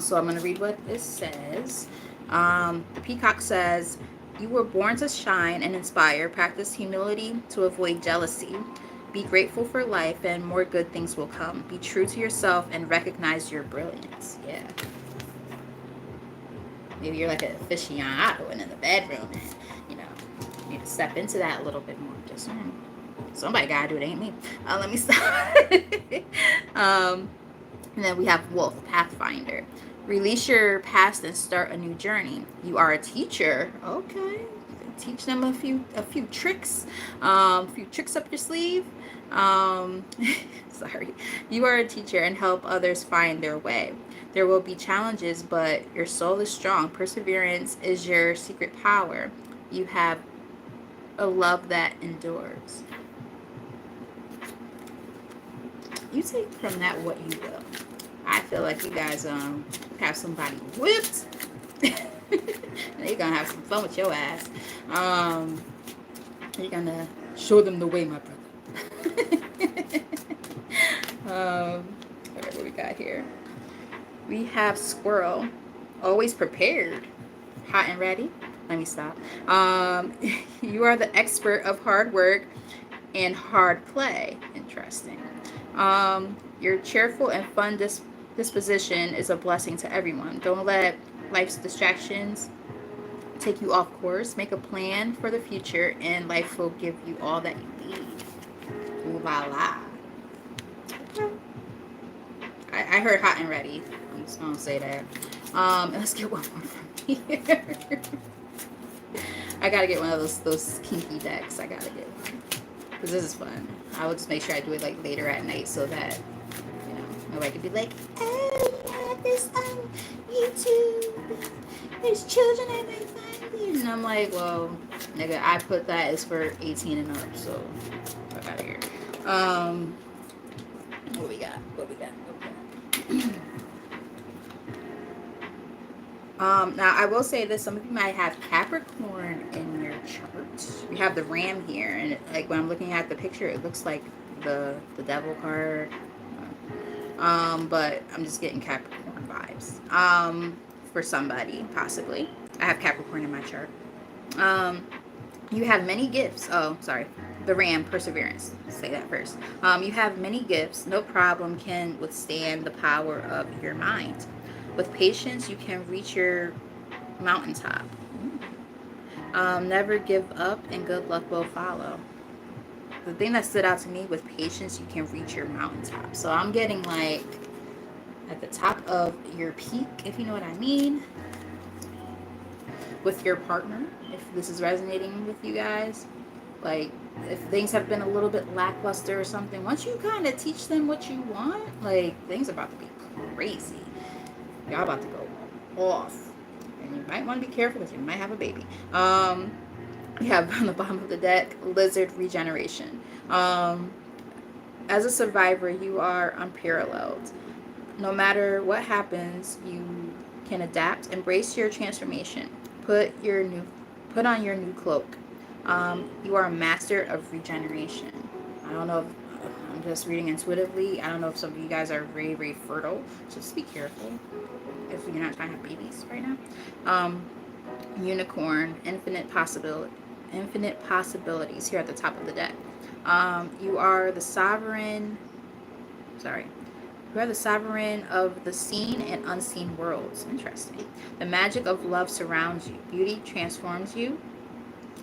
So I'm going to read what it says. The peacock says, you were born to shine and inspire. Practice humility to avoid jealousy. Be grateful for life and more good things will come. Be true to yourself and recognize your brilliance. Yeah. Maybe you're like an aficionado and in the bedroom and, you need to step into that a little bit more. Just somebody gotta do it, ain't me. Let me stop. And then we have wolf, pathfinder. Release your past and start a new journey. You are a teacher. Okay. Teach them a few tricks. A few tricks up your sleeve. Sorry. You are a teacher and help others find their way. There will be challenges, but your soul is strong. Perseverance is your secret power. You have a love that endures. You take from that what you will. I feel like you guys have somebody whipped. They're gonna have some fun with your ass. You're gonna show them the way, my brother. Alright, what we got here? We have squirrel, always prepared, hot and ready. Let me stop. You are the expert of hard work and hard play. Interesting. Your cheerful and fun disposition is a blessing to everyone. Don't let life's distractions take you off course. Make a plan for the future, and life will give you all that you need. Ooh la la. I heard hot and ready. I'm just gonna say that. Let's get one more from here. I gotta get one of those kinky decks. I gotta get one because this is fun. I will just make sure I do it like later at night so that nobody could be like, "Oh, you have this on YouTube. There's children at my family," and I'm like, "Well, nigga, I put that as for 18 and up, so fuck out of here." What we got? Now I will say this: some of you might have Capricorn in your chart. We have the Ram here, and like when I'm looking at the picture, it looks like the Devil card. But I'm just getting Capricorn vibes. For somebody, possibly. I have Capricorn in my chart. You have many gifts. Oh, sorry. The Ram, perseverance. Say that first. You have many gifts. No problem can withstand the power of your mind. With patience, you can reach your mountaintop. Never give up and good luck will follow. The thing that stood out to me, with patience, you can reach your mountaintop. So I'm getting like at the top of your peak, if you know what I mean, with your partner, if this is resonating with you guys. Like, if things have been a little bit lackluster or something, once you kind of teach them what you want, like, things are about to be crazy. Y'all about to go off. And you might want to be careful because you might have a baby. We have on the bottom of the deck, lizard regeneration. As a survivor, you are unparalleled. No matter what happens, you can adapt, embrace your transformation, put on your new cloak. You are a master of regeneration. I don't know if I'm just reading intuitively. I don't know if some of you guys are very, very fertile, so just be careful if you're not trying to have babies right now. Unicorn, infinite possibilities here at the top of the deck. You are the sovereign. Sorry. You are the sovereign of the seen and unseen worlds. Interesting. The magic of love surrounds you. Beauty transforms you.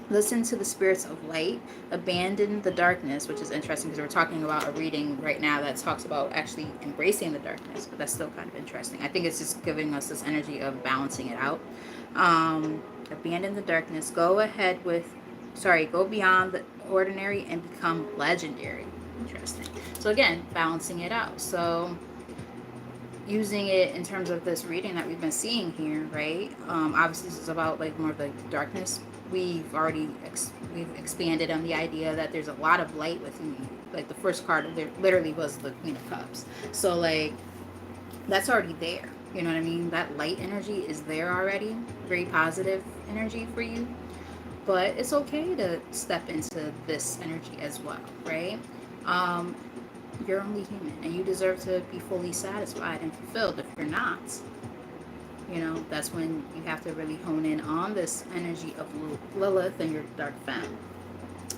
Listen to the spirits of light. Abandon the darkness, which is interesting because we're talking about a reading right now that talks about actually embracing the darkness, but that's still kind of interesting. I think it's just giving us this energy of balancing it out. Abandon the darkness. Go beyond the ordinary and become legendary. Interesting. So again, balancing it out. So using it in terms of this reading that we've been seeing here, right? Obviously this is about like more of the darkness. We've expanded on the idea that there's a lot of light within you. Like the first card there literally was the Queen of Cups. So like that's already there. You know what I mean? That light energy is there already. Very positive energy for you. But it's okay to step into this energy as well, right? You're only human and you deserve to be fully satisfied and fulfilled. If you're not, that's when you have to really hone in on this energy of Lilith and your dark femme.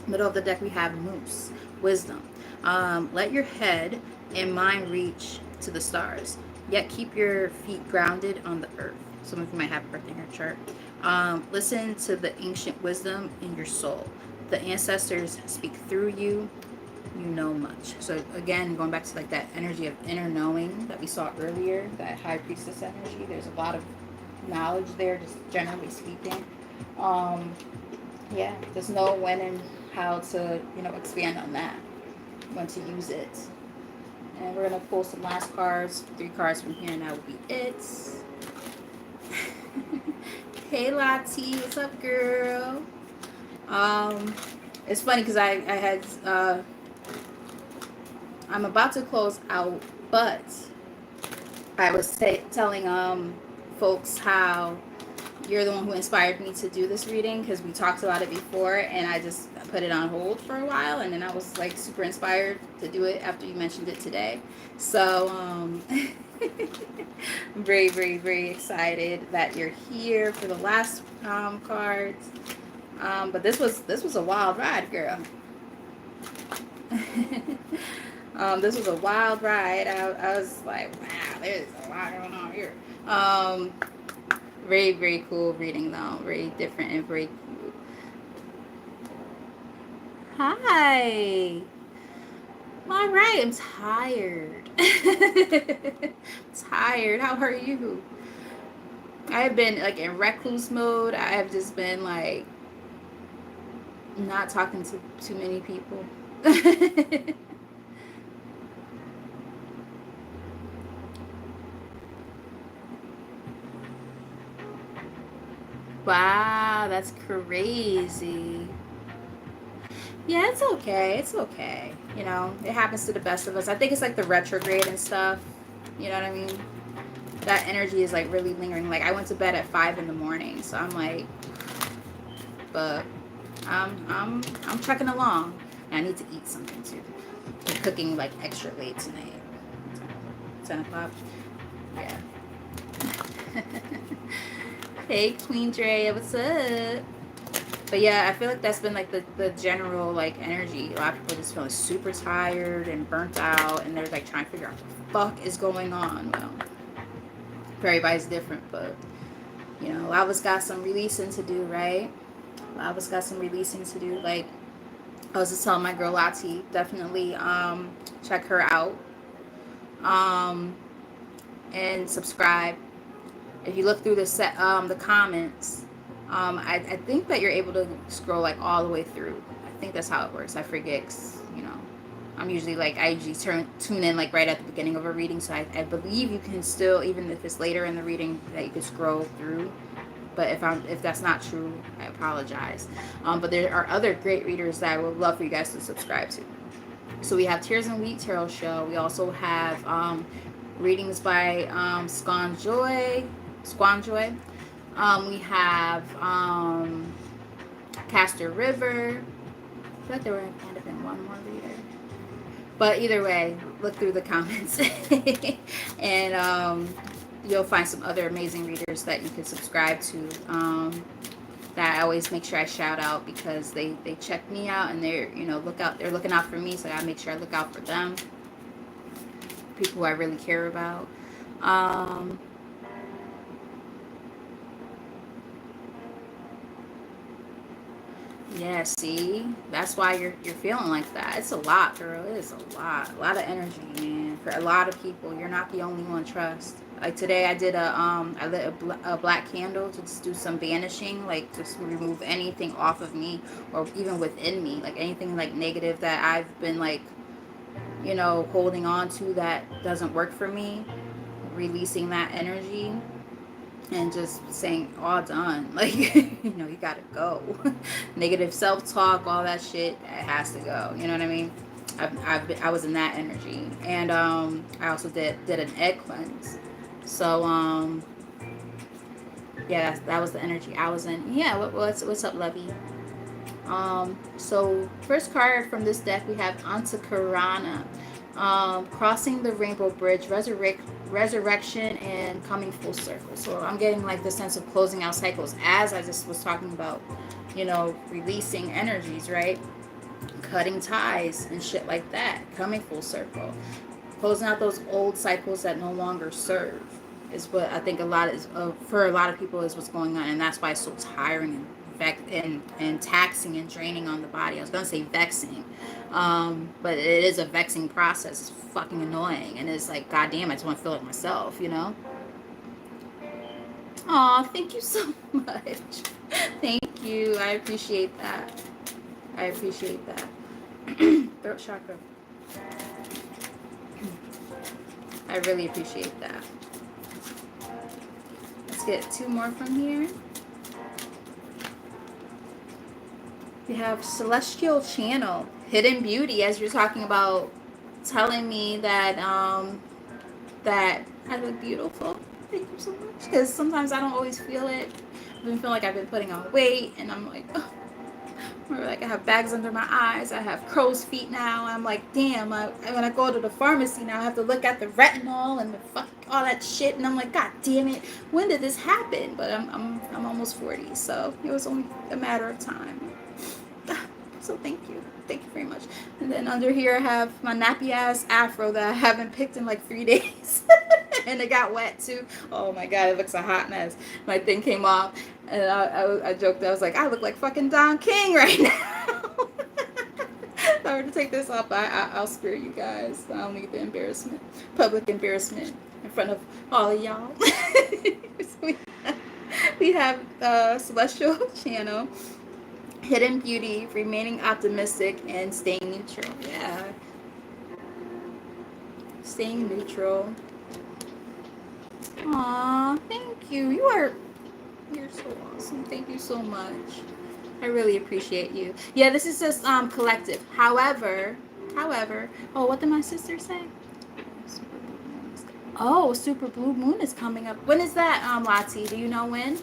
Middle of the deck we have Moose, wisdom. Let your head and mind reach to the stars, yet keep your feet grounded on the earth. Some of you might have earth in your chart. Listen to the ancient wisdom in your soul. The ancestors speak through you. You know much. So again, going back to like that energy of inner knowing that we saw earlier, that high priestess energy, there's a lot of knowledge there, just generally speaking. Yeah, just know when and how to, expand on that, when to use it. And we're gonna pull some last cards, 3 cards from here, and that will be it. Hey Lottie, what's up, girl? It's funny because I had I'm about to close out, but I was telling folks how you're the one who inspired me to do this reading, because we talked about it before and I just put it on hold for a while, and then I was like super inspired to do it after you mentioned it today. So I'm very, very, very excited that you're here for the last cards. But this was a wild ride, girl. This was a wild ride. I was like, wow, there's a lot going on here. Very, very cool reading though. Very different and very cool. Hi. All right, I'm tired. Tired. How are you? I have been like in recluse mode. I have just been like not talking to too many people. Wow, that's crazy. Yeah, it's okay. It's okay. It happens to the best of us. I think it's like the retrograde and stuff. You know what I mean? That energy is like really lingering. Like I went to bed at 5 in the morning, so I'm like, but I'm trucking along. And I need to eat something too. I'm cooking like extra late tonight. 10 o'clock. Yeah. Hey Queen Dre, what's up? But yeah, I feel like that's been like the general like energy. A lot of people just feeling super tired and burnt out, and they're like trying to figure out what the fuck is going on. Well, everybody's different, but a lot of us got some releasing to do, right? I was got some releasing to do. Like I was just telling my girl Lati, definitely check her out. Um, and subscribe. If you look through the comments, I think that you're able to scroll like all the way through. I think that's how it works. I forget, 'cause, you know, I'm usually like I usually tune in like right at the beginning of a reading, so I believe you can still, even if it's later in the reading, that you can scroll through. But if that's not true, I apologize. But there are other great readers that I would love for you guys to subscribe to. So we have Tears and Wheat Tarot Show. We also have readings by Squanjoy. We have Castor River. I feel like there might have been one more reader. But either way, look through the comments. And you'll find some other amazing readers that you can subscribe to. That I always make sure I shout out, because they check me out, and they're, you know, they're looking out for me, so I make sure I look out for them. People who I really care about. Yeah, see, that's why you're feeling like that. It's a lot, girl. It is a lot of energy, man. For a lot of people, you're not the only one. Trust. Like today, I did I lit a black candle to just do some banishing, like just remove anything off of me, or even within me, like anything like negative that I've been like, you know, holding on to that doesn't work for me. Releasing that energy and just saying all done, like you know, you gotta go. Negative self-talk, all that shit, it has to go, you know what I mean? I was in that energy. And I also did an egg cleanse. So yeah, that was the energy I was in. Yeah, what's up, Lovey? So first card from this deck, we have Antakarana. Crossing the rainbow bridge, resurrection, and coming full circle. So I'm getting like the sense of closing out cycles, as I just was talking about, you know, releasing energies, right? Cutting ties and shit like that, coming full circle, closing out those old cycles that no longer serve, is what I think for a lot of people is what's going on, and that's why it's so tiring and taxing and draining on the body. I was gonna say vexing, but it is a vexing process. It's fucking annoying, and it's like, goddamn, I just want to feel it myself, you know. Aw, thank you so much. Thank you. I appreciate that. I appreciate that. Throat chakra. I really appreciate that. Let's get two more from here. We have Celestial Channel, Hidden Beauty, as you're talking about, telling me that that I look beautiful. Thank you so much. Because sometimes I don't always feel it. I've been feeling like I've been putting on weight, and I'm like, oh. Or like I have bags under my eyes. I have crow's feet now. I'm like, damn. When I go to the pharmacy now, I have to look at the retinol and the fuck all that shit, and I'm like, god damn it, when did this happen? But I'm almost 40, so it was only a matter of time. So thank you very much. And then under here I have my nappy ass afro that I haven't picked in like 3 days. And it got wet too. Oh my god, it looks a hot mess. My thing came off, and I joked, I was like, I look like fucking Don King right now. If I were to take this off, I'll spare you guys. I don't need the embarrassment, public embarrassment in front of all of y'all. So we have Celestial Channel, Hidden Beauty, remaining optimistic, and staying neutral. Yeah. Staying neutral. Aw, thank you. You're so awesome. Thank you so much. I really appreciate you. Yeah, this is just collective. However, oh, what did my sister say? Super blue moon is coming up. When is that, Lati? Do you know when?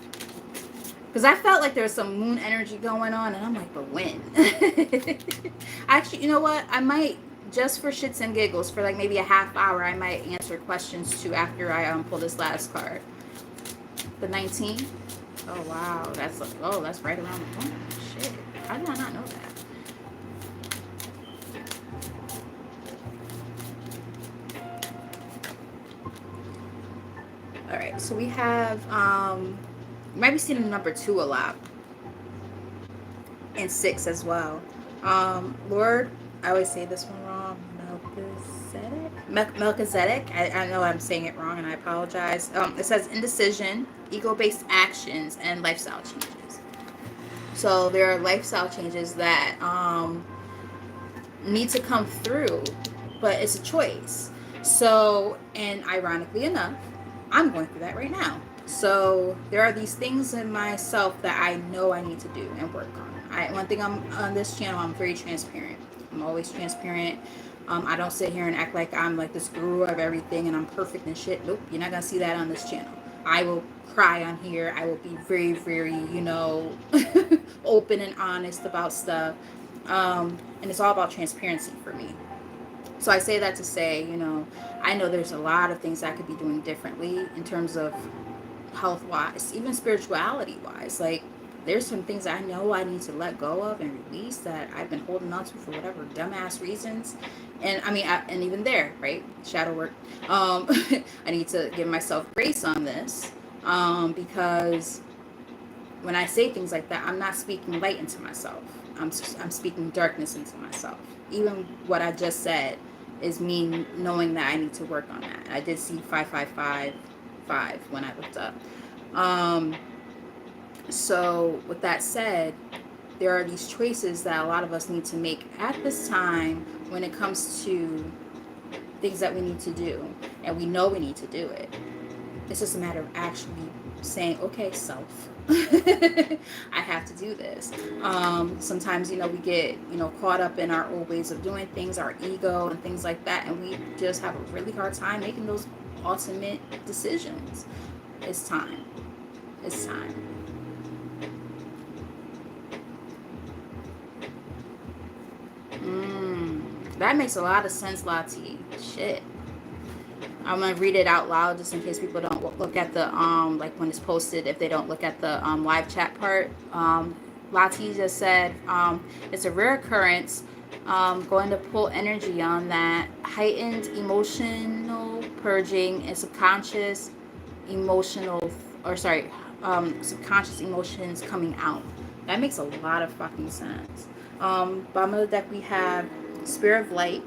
Because I felt like there was some moon energy going on, and I'm like, but when? Actually, you know what? I might, just for shits and giggles, for like maybe a half hour, I might answer questions too after I pull this last card. The 19th? Oh, wow. That's right around the corner. Shit. How did I not know that? All right. So we have, you might be seeing the number 2 a lot. and 6 as well. Lord, I always say this one wrong. Melchizedek. I know I'm saying it wrong, and I apologize. It says indecision, ego-based actions, and lifestyle changes. So there are lifestyle changes that need to come through, but it's a choice. So, and ironically enough, I'm going through that right now. So there are these things in myself that I know I need to do and work on. One thing, I'm on this channel, I'm very transparent. I'm always transparent. I don't sit here and act like I'm like this guru of everything and I'm perfect and shit. Nope, you're not gonna see that on this channel. I will cry on here. I will be very, very, open and honest about stuff. And it's all about transparency for me. So I say that to say, I know there's a lot of things I could be doing differently in terms of health wise, even spirituality wise. Like, there's some things I know I need to let go of and release that I've been holding on to for whatever dumbass reasons. And I mean, and even there, right? Shadow work. I need to give myself grace on this, because when I say things like that, I'm not speaking light into myself. I'm speaking darkness into myself. Even what I just said is me knowing that I need to work on that. I did see 5555 when I looked up. So with that said, there are these choices that a lot of us need to make at this time when it comes to things that we need to do, and we know we need to do it. It's just a matter of actually saying, okay, self, I have to do this. Sometimes, we get, caught up in our old ways of doing things, our ego and things like that, and we just have a really hard time making those ultimate decisions. It's time. It's time. That makes a lot of sense, Lati. Shit. I'm gonna read it out loud just in case people don't look at the like when it's posted, if they don't look at the live chat part. Lati just said it's a rare occurrence, going to pull energy on that heightened emotional purging and subconscious emotions coming out. That makes a lot of fucking sense. Bottom of the deck we have Spirit of Light,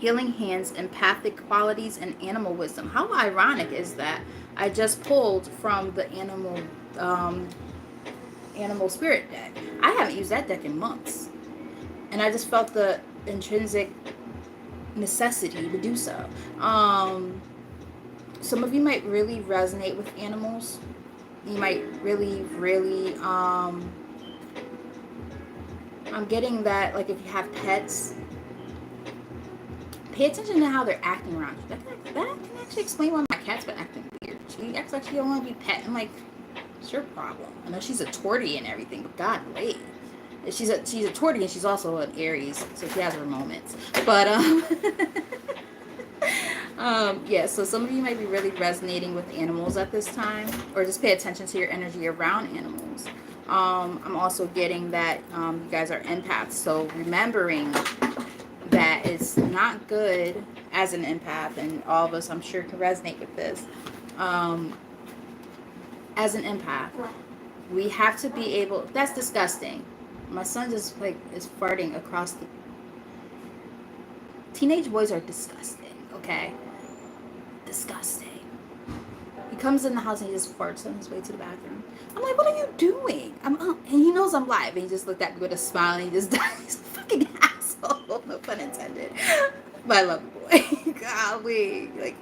Healing Hands, Empathic Qualities, and Animal Wisdom. How ironic is that? I just pulled from the Animal Spirit deck. I haven't used that deck in months. And I just felt the intrinsic necessity to do so. Some of you might really resonate with animals. You might really, really... I'm getting that, like, if you have pets, pay attention to how they're acting around you. That can actually explain why my cat's been acting weird. She acts like she don't want to be pet. I'm like, it's your problem. I know she's a tortie and everything, but God, wait. She's a tortie and she's also an Aries, so she has her moments. But yeah. So some of you might be really resonating with animals at this time, or just pay attention to your energy around animals. I'm also getting that you guys are empaths, so remembering that it's not good as an empath, and all of us, I'm sure, can resonate with this. As an empath, we have to be able... That's disgusting. My son just is farting across the... Teenage boys are disgusting, okay? Disgusting. He comes in the house and he just farts on his way to the bathroom. I'm like, what are you doing? I'm up. And he knows I'm live. And he just looked at me with a smile and he just died. He's a fucking asshole. No pun intended. But I love the boy. Golly. Like,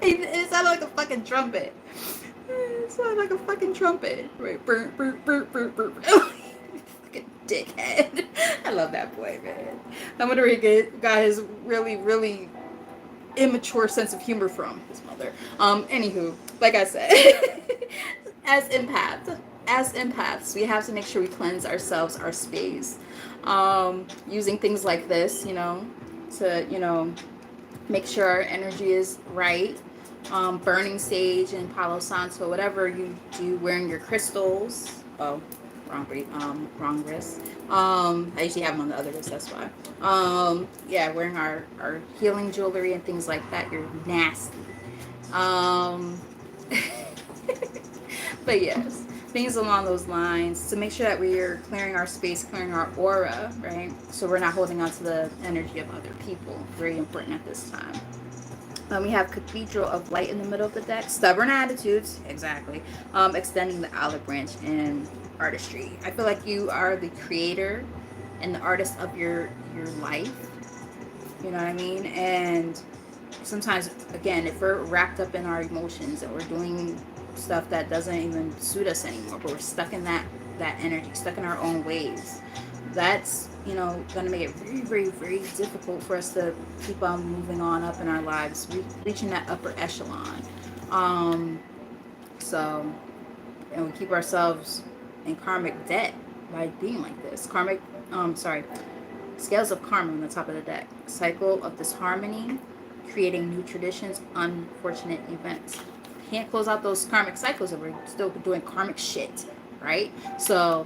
it sounded like a fucking trumpet. It sounded like a fucking trumpet. Right. Burr, burr, burr, burr, burr. Fucking dickhead. I love that boy, man. I'm wondering where he got his really, really immature sense of humor from his mother. Anywho, like I said, as empaths, we have to make sure we cleanse ourselves, our space, using things like this, to make sure our energy is right. Burning sage and Palo Santo, whatever you do, wearing your crystals. Oh, wrong wrist. I usually have them on the other wrist, that's why. Yeah, wearing our healing jewelry and things like that. You're nasty. But yes, things along those lines, to make sure that we're clearing our space, clearing our aura, right? So we're not holding on to the energy of other people. Very important at this time. We have Cathedral of Light in the middle of the deck. Stubborn attitudes, exactly. Extending the olive branch and artistry. I feel like you are the creator and the artist of your life. You know what I mean? And sometimes, again, if we're wrapped up in our emotions and we're doing stuff that doesn't even suit us anymore, but we're stuck in that energy, stuck in our own ways, that's, you know, going to make it very, very, very difficult for us to keep on moving on up in our lives, reaching that upper echelon. So, and we keep ourselves in karmic debt by being like this. Scales of karma on the top of the deck. Cycle of disharmony, creating new traditions, unfortunate events. Can't close out those karmic cycles if we're still doing karmic shit, right? So,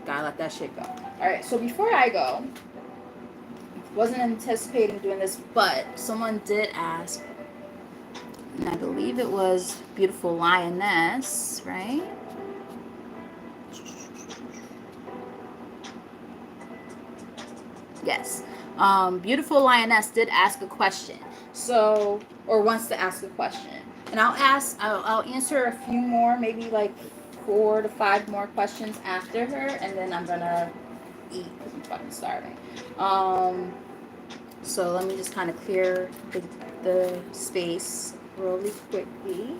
gotta let that shit go. All right, so before I go, wasn't anticipating doing this, but someone did ask, and I believe it was Beautiful Lioness, right? Yes. Beautiful Lioness did ask a question. So, or wants to ask a question. And I'll answer a few more, maybe like 4 to 5 more questions after her, and then I'm gonna eat because I'm fucking starving. So let me just kind of clear the space really quickly.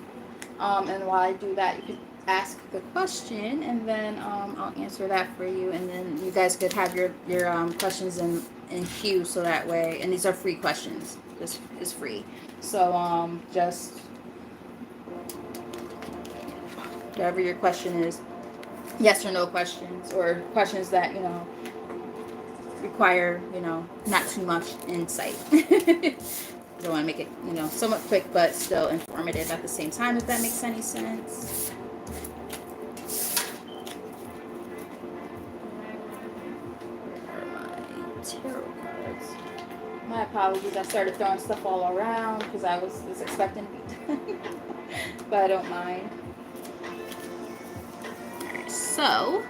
And while I do that, you can ask the question, and then I'll answer that for you, and then you guys could have your questions in queue, so that way, and these are free questions. This is free. So just whatever your question is, yes or no questions, or questions that, you know, require, you know, not too much insight. I don't want to make it, you know, somewhat quick but still informative at the same time, if that makes any sense. My tarot cards. My apologies, I started throwing stuff all around because I was expecting to be done. But I don't mind. Alright, so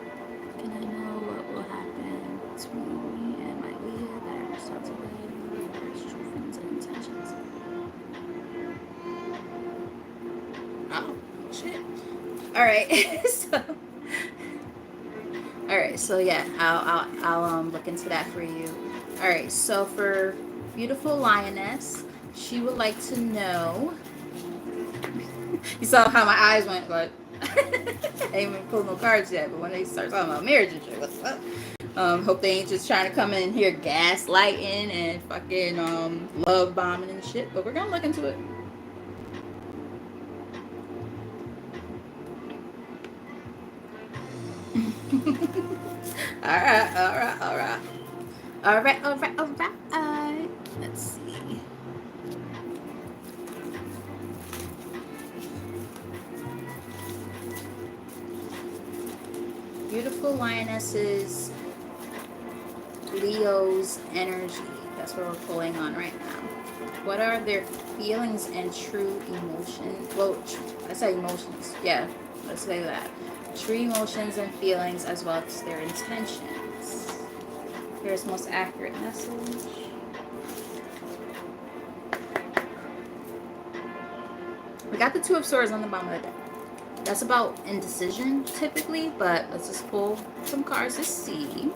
can I know what will happen between me and my Leah that I reached out to Leah? True friends and intentions. Oh, shit. Alright, so yeah, I'll look into that for you. Alright, so for Beautiful Lioness, she would like to know. You saw how my eyes went, but I ain't even pulled no cards yet, but when they start talking about marriage and shit, what's up? Hope they ain't just trying to come in here gaslighting and fucking love bombing and shit, but we're gonna look into it. Alright. Let's see. Beautiful Lioness's Leo's energy. That's what we're pulling on right now. What are their feelings and true emotions? Well, I say emotions. Yeah, let's say that. True emotions and feelings, as well as their intentions. Here's most accurate message. We got the Two of Swords on the bottom of the deck. That's about indecision, typically, but let's just pull some cards to see.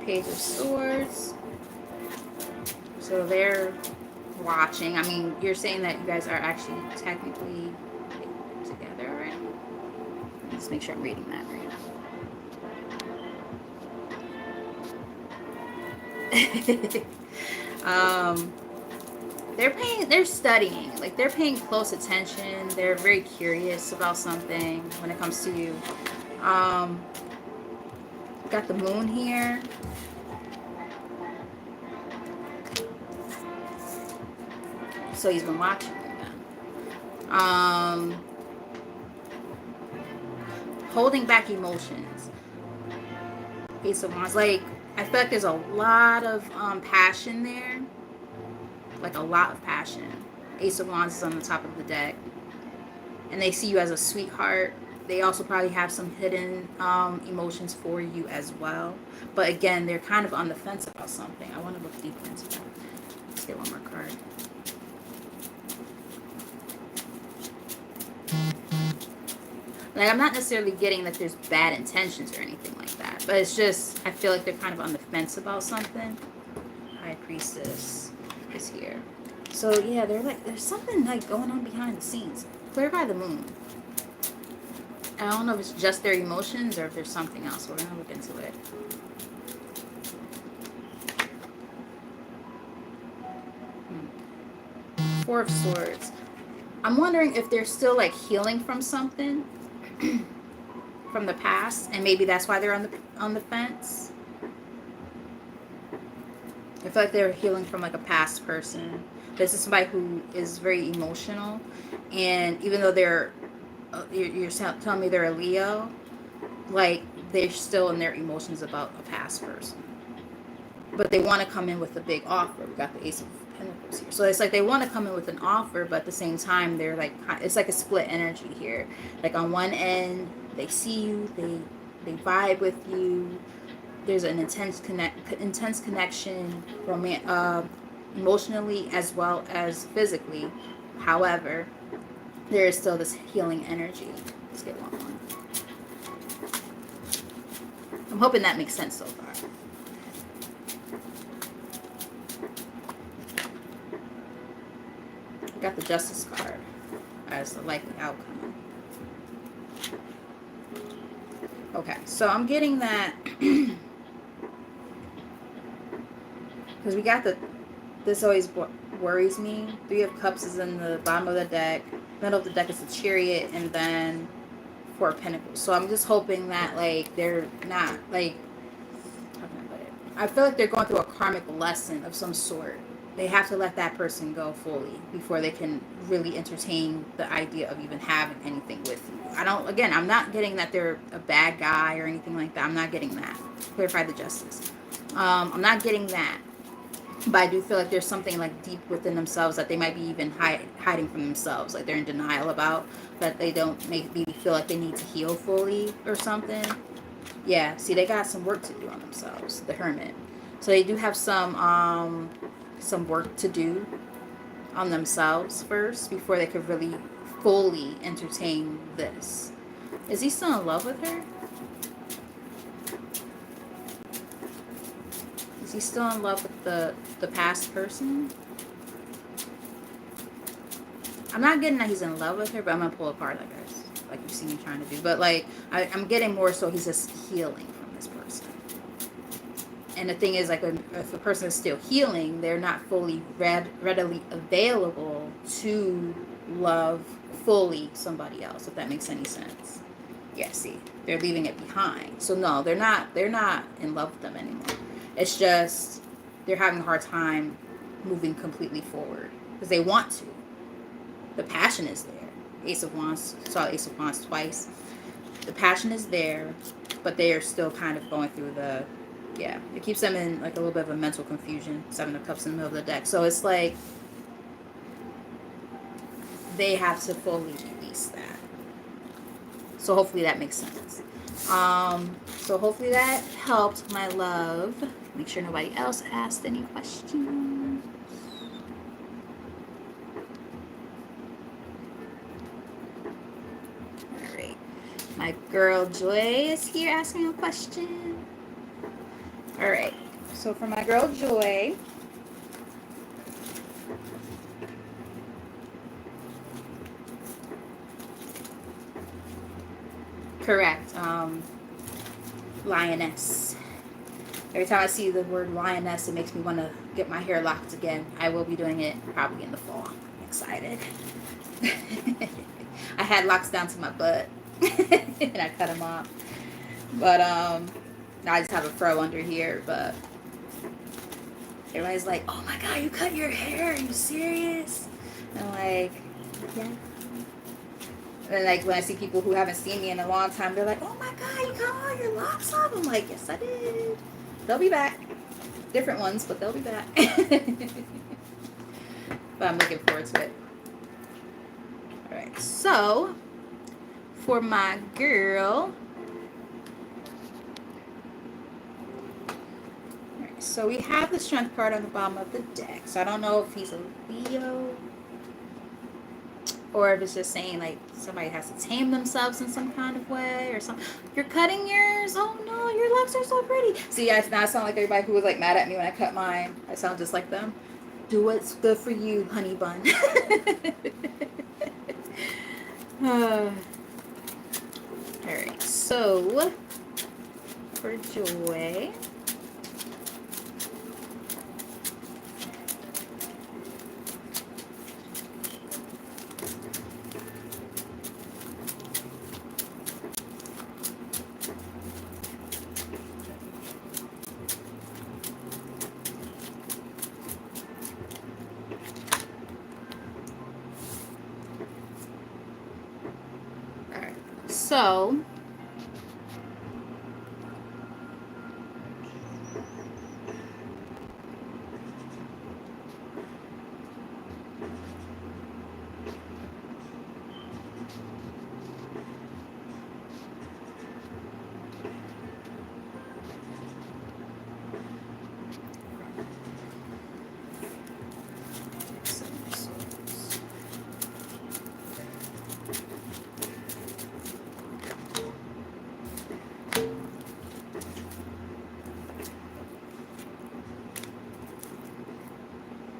Page of Swords. So they're watching. I mean, you're saying that you guys are actually technically together already. Let's make sure I'm reading that right. They're studying, like they're paying close attention. They're very curious about something when it comes to you. Got the moon here. So he's been watching them. Holding back emotions. Ace of Wands. Like, I feel like there's a lot of passion there. Like a lot of passion. Ace of Wands is on the top of the deck. And they see you as a sweetheart. They also probably have some hidden emotions for you as well. But again, they're kind of on the fence about something. I want to look deeper into that. Let's get one more card. Like, I'm not necessarily getting that there's bad intentions or anything like that. But it's just, I feel like they're kind of on the fence about something. High Priestess is here. So, yeah, they're like, there's something like going on behind the scenes. Cleared by the moon. I don't know if it's just their emotions or if there's something else. We're going to look into it. Four of Swords. I'm wondering if they're still like healing from something from the past, and maybe that's why they're on the fence. I feel like they're healing from like a past person. This is somebody who is very emotional, and even though they're you're telling me they're a Leo, like they're still in their emotions about a past person, but they want to come in with a big offer. We got the Ace of Pentacles here, so it's like they want to come in with an offer, but at the same time they're like, it's like a split energy here. Like on one end they see you, they vibe with you, there's an intense connection, emotionally as well as physically. However, there is still this healing energy. Let's get one more. I'm hoping that makes sense so far. Got the Justice card as the likely outcome. Okay, so I'm getting that because we got this always worries me. Three of Cups is in the bottom of the deck. Middle of the deck is the Chariot, and then Four of Pentacles. So I'm just hoping that like they're not like, how can I put it? I feel like they're going through a karmic lesson of some sort. They have to let that person go fully before they can really entertain the idea of even having anything with you. I'm not getting that they're a bad guy or anything like that. I'm not getting that. Clarify the Justice. I'm not getting that. But I do feel like there's something like deep within themselves that they might be even hiding from themselves. Like they're in denial about, that they don't maybe feel like they need to heal fully or something. Yeah, see, they got some work to do on themselves, the Hermit. So they do have some work to do on themselves first before they could really fully entertain this. Is he still in love with her? Is he still in love with the past person? I'm not getting that he's in love with her, but I'm gonna pull a card, like you see me trying to do. But like I'm getting more so he's just healing from this person. And the thing is, like, if a person is still healing, they're not fully readily available to love fully somebody else, if that makes any sense. Yeah, see, they're leaving it behind. So no, they're not in love with them anymore. It's just they're having a hard time moving completely forward because they want to. The passion is there. Ace of Wands, saw Ace of Wands twice. The passion is there, but they are still kind of going through the, yeah, it keeps them in like a little bit of a mental confusion. Seven of Cups in the middle of the deck. So it's like they have to fully release that. So hopefully that makes sense. So hopefully that helped, my love. Make sure nobody else asked any questions. All right. My girl Joy is here asking a question. All right. So for my girl Joy, correct. Lioness. Every time I see the word lioness, it makes me want to get my hair locked again. I will be doing it probably in the fall. I'm excited. I had locks down to my butt and I cut them off. But now I just have a fro under here. But everybody's like, "Oh my God, you cut your hair? Are you serious?" And I'm like, yeah. And like when I see people who haven't seen me in a long time, they're like, "Oh my God, you cut all your locks off?" I'm like, "Yes, I did." They'll be back. Different ones, but they'll be back. But I'm looking forward to it. right, so for my girl, right, so we have the strength card on the bottom of the deck. So I don't know if he's a Leo or if it's just saying like somebody has to tame themselves in some kind of way or something. You're cutting yours. Oh no, your locks are so pretty. See, now I sound like everybody who was like mad at me when I cut mine. I sound just like them. Do what's good for you, honey bun. All right, so for Joy.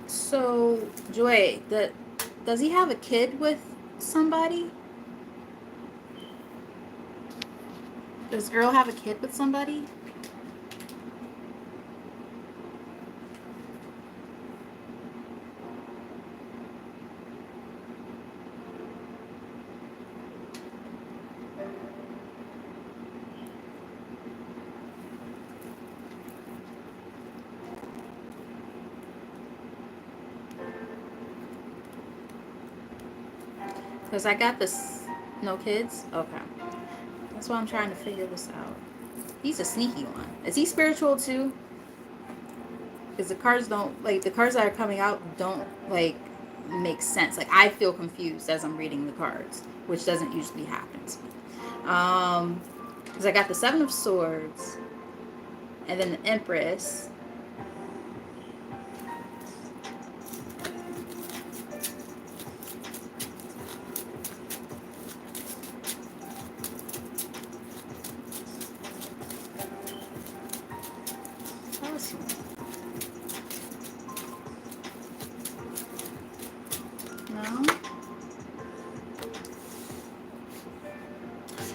So, Joy, does he have a kid with somebody? Does Earl have a kid with somebody? Because I got this. No kids? Okay. That's why I'm trying to figure this out. He's a sneaky one. Is he spiritual too? Because the cards don't, like, the cards that are coming out don't, like, make sense. Like, I feel confused as I'm reading the cards, which doesn't usually happen to me. Because I got the Seven of Swords, and then the Empress.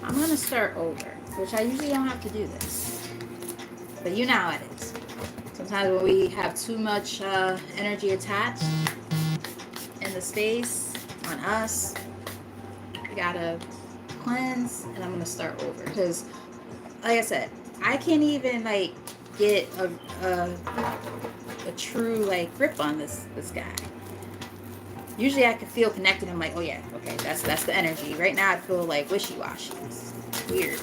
I'm going to start over, which I usually don't have to do this. But you know how it is. Sometimes when we have too much energy attached in the space on us, we got to cleanse, and I'm going to start over. Because, like I said, I can't even, like, get a true, like, grip on this guy. Usually I can feel connected. I'm like, oh yeah, okay, that's the energy. Right now I feel like wishy-washy. It's weird.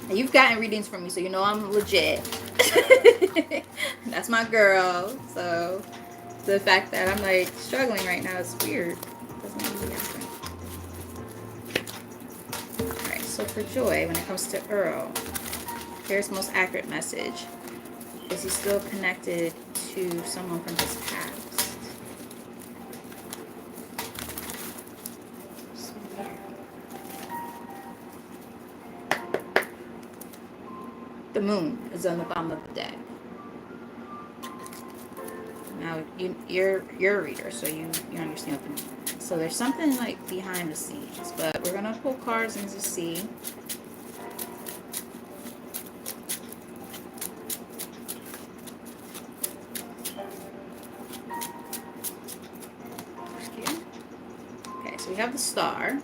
And you've gotten readings from me, so you know I'm legit. That's my girl. So the fact that I'm like struggling right now is weird. Doesn't really happen. Alright, so for Joy, when it comes to Earl, here's the most accurate message. Is he still connected to someone from his past? The moon is on the bottom of the deck. Now you're a reader, so you understand what the moon is. So there's something like behind the scenes, but we're gonna pull cards and just see. Okay, so we have the star.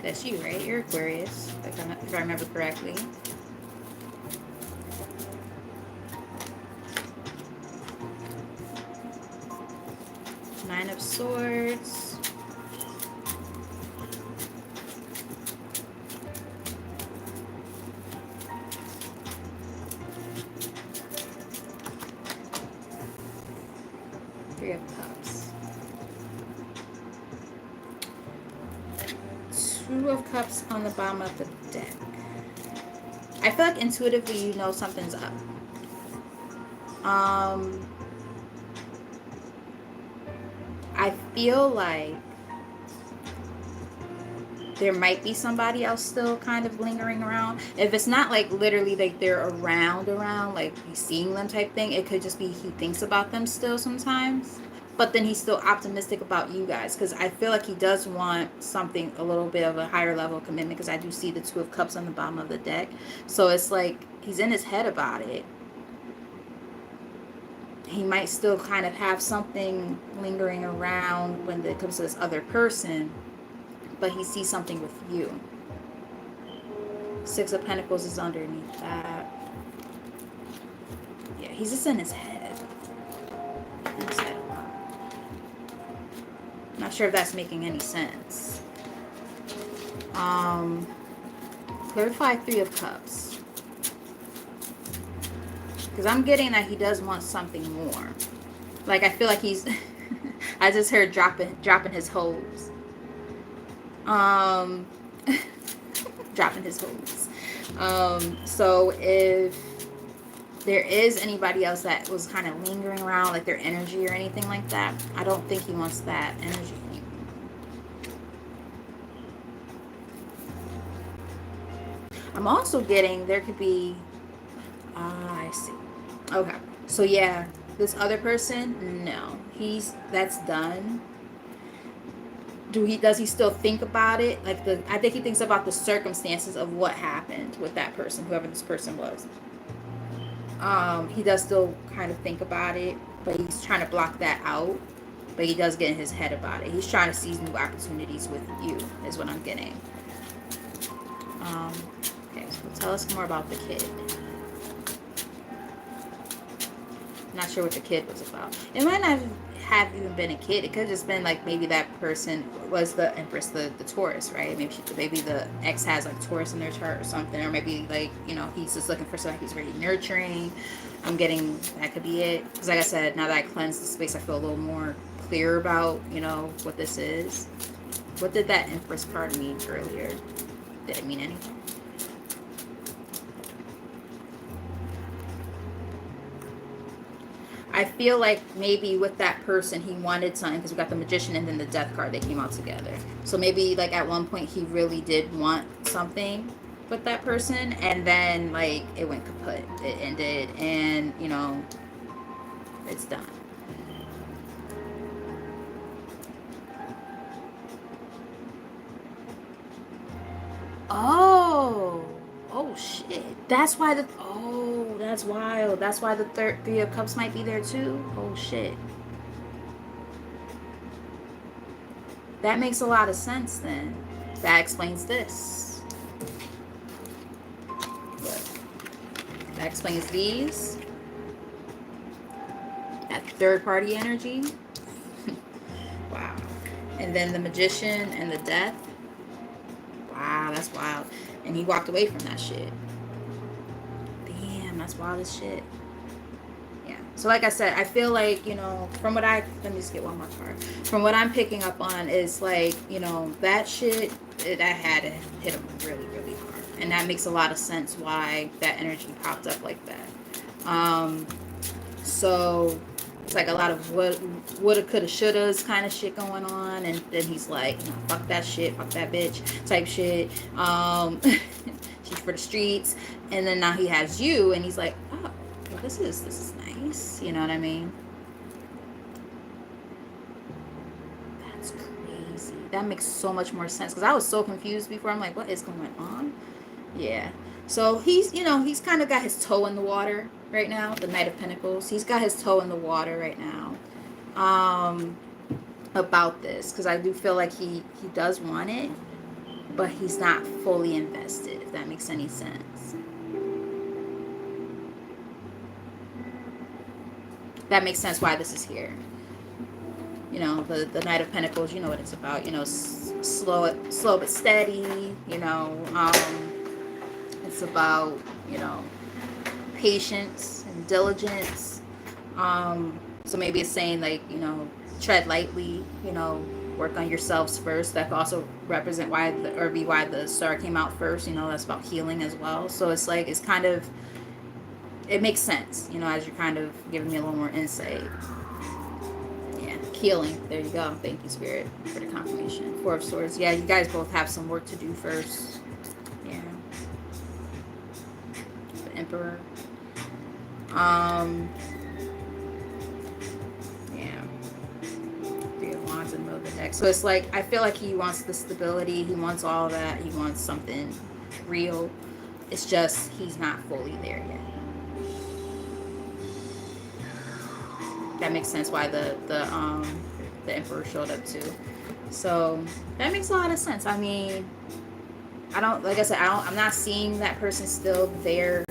That's you, right? You're Aquarius, if I remember correctly. Nine of Swords. Three of Cups. Two of Cups on the bottom of the deck. I feel like intuitively you know something's up. I feel like there might be somebody else still kind of lingering around. If it's not like literally like they're around, like he's seeing them type thing, it could just be he thinks about them still sometimes. But then he's still optimistic about you guys, because I feel like he does want something a little bit of a higher level of commitment, because I do see the Two of Cups on the bottom of the deck. So it's like he's in his head about it. He might still kind of have something lingering around when it comes to this other person, but he sees something with you. Six of Pentacles is underneath that. Yeah, he's just in his head. In his head a lot. Not sure if that's making any sense. Clarify Three of Cups. Because I'm getting that he does want something more. Like, I feel like he's... I just heard dropping his hose. Dropping his hose. So if there is anybody else that was kind of lingering around, like their energy or anything like that, I don't think he wants that energy anymore. I'm also getting there could be... I see. Okay. So yeah, this other person, no. That's done. Does he still think about it? Like I think he thinks about the circumstances of what happened with that person, whoever this person was. He does still kind of think about it, but he's trying to block that out. But he does get in his head about it. He's trying to seize new opportunities with you, is what I'm getting. Okay, so tell us more about the kid. Not sure what the kid was about. It might not have even been a kid. It could have just been like maybe that person was the Empress, the Taurus, right? Maybe the ex has like Taurus in their chart or something, or maybe like, you know, he's just looking for somebody who's very nurturing. I'm getting that could be it. Because like I said, now that I cleansed the space, I feel a little more clear about, you know, what this is. What did that Empress card mean earlier? Did it mean anything? I feel like maybe with that person he wanted something, because we got the Magician and then the Death card that came out together. So maybe like at one point he really did want something with that person, and then like it went kaput. It ended, and you know, it's done. Oh shit. That's why that's wild. That's why the Three of Cups might be there too. Oh shit. That makes a lot of sense then. That explains this. Look. That explains these. That third party energy. Wow. And then the Magician and the Death. Wow, that's wild. And he walked away from that shit. Damn, that's wild as shit. Yeah. So like I said, I feel like, you know, from what let me just get one more card. From what I'm picking up on is like, you know, that shit, that had to hit him really, really hard. And that makes a lot of sense why that energy popped up like that. So it's like a lot of woulda, coulda, shouldas kind of shit going on, and then he's like, no, fuck that shit, fuck that bitch type shit. She's for the streets, and then now he has you, and he's like, oh, well, this is nice, you know what I mean? That's crazy. That makes so much more sense, because I was so confused before. I'm like, what is going on? Yeah. So he's, you know, he's kind of got his toe in the water right now. The Knight of Pentacles. He's got his toe in the water right now. About this, because I do feel like he does want it, but he's not fully invested, if that makes any sense. That makes sense why this is here. You know, the Knight of Pentacles, you know what it's about. You know, slow but steady. You know, it's about, you know, patience and diligence. So maybe it's saying like, you know, tread lightly, you know, work on yourselves first. That could also represent why or be why the star came out first. You know, that's about healing as well. So it's like, it's kind of, it makes sense, you know, as you're kind of giving me a little more insight. Yeah, healing. There you go. Thank you, Spirit, for the confirmation. Four of Swords. Yeah, you guys both have some work to do first. Yeah. The Emperor. Yeah. Three of Wands in the middle of the deck. So it's like, I feel like he wants the stability. He wants all that. He wants something real. It's just, he's not fully there yet. That makes sense why the Emperor showed up too. So that makes a lot of sense. I mean, I don't, like I said, I'm not seeing that person still there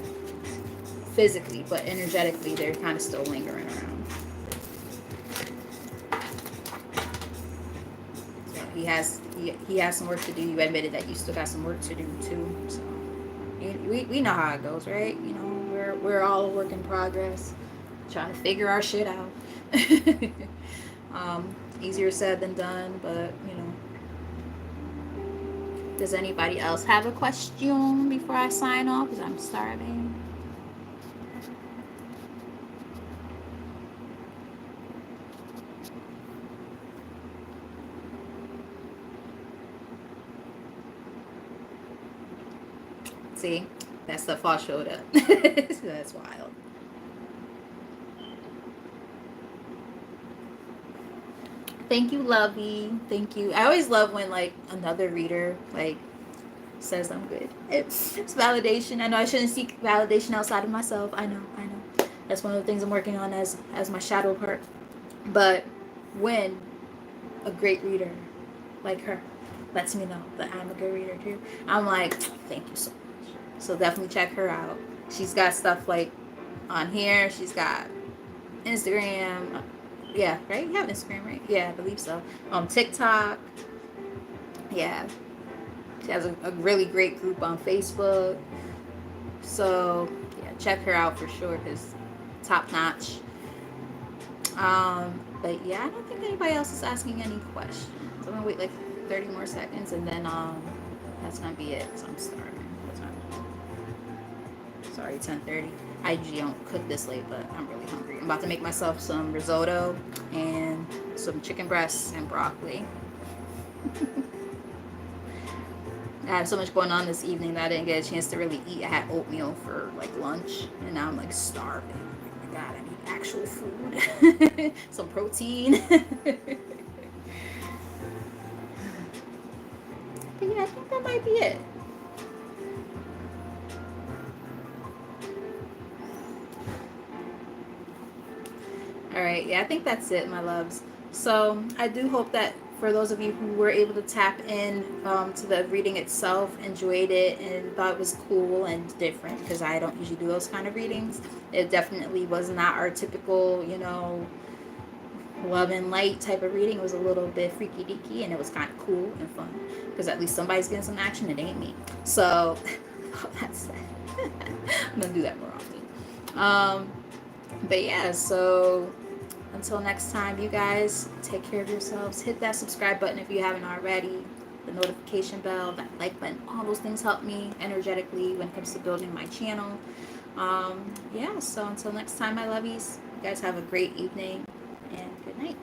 physically, but energetically they're kind of still lingering around. So he has some work to do. You admitted that you still got some work to do too. So we know how it goes, right? You know, we're all a work in progress, trying to figure our shit out. Easier said than done, but you know. Does anybody else have a question before I sign off? Because I'm starving. See, that stuff all showed up. That's wild. Thank you, Lovey. Thank you. I always love when like another reader like says I'm good. It's validation. I know I shouldn't seek validation outside of myself. I know. That's one of the things I'm working on as my shadow part. But when a great reader like her lets me know that I'm a good reader too, I'm like, thank you so much. So definitely check her out. She's got stuff like on here. She's got Instagram. Yeah, right? You have Instagram, right? Yeah, I believe so. TikTok. Yeah. She has a really great group on Facebook. So, yeah, check her out for sure, because top notch. But yeah, I don't think anybody else is asking any questions. So I'm going to wait like 30 more seconds, and then that's going to be it, because I'm starving. Sorry, 10:30. I usually don't cook this late, but I'm really hungry. I'm about to make myself some risotto and some chicken breasts and broccoli. I have so much going on this evening that I didn't get a chance to really eat. I had oatmeal for like lunch, and now I'm like starving. Oh my god, I need actual food. Some protein. But yeah, I think that might be it. Alright, yeah, I think that's it, my loves. So I do hope that for those of you who were able to tap in to the reading itself, enjoyed it, and thought it was cool and different, because I don't usually do those kind of readings. It definitely was not our typical, you know, love and light type of reading. It was a little bit freaky deaky, and it was kind of cool and fun, because at least somebody's getting some action. It ain't me. So that's I'm gonna do that more often. But yeah, so until next time, you guys take care of yourselves. Hit that subscribe button if you haven't already, the notification bell, that like button. All those things help me energetically when it comes to building my channel. Yeah, so until next time, my lovies, you guys have a great evening and good night.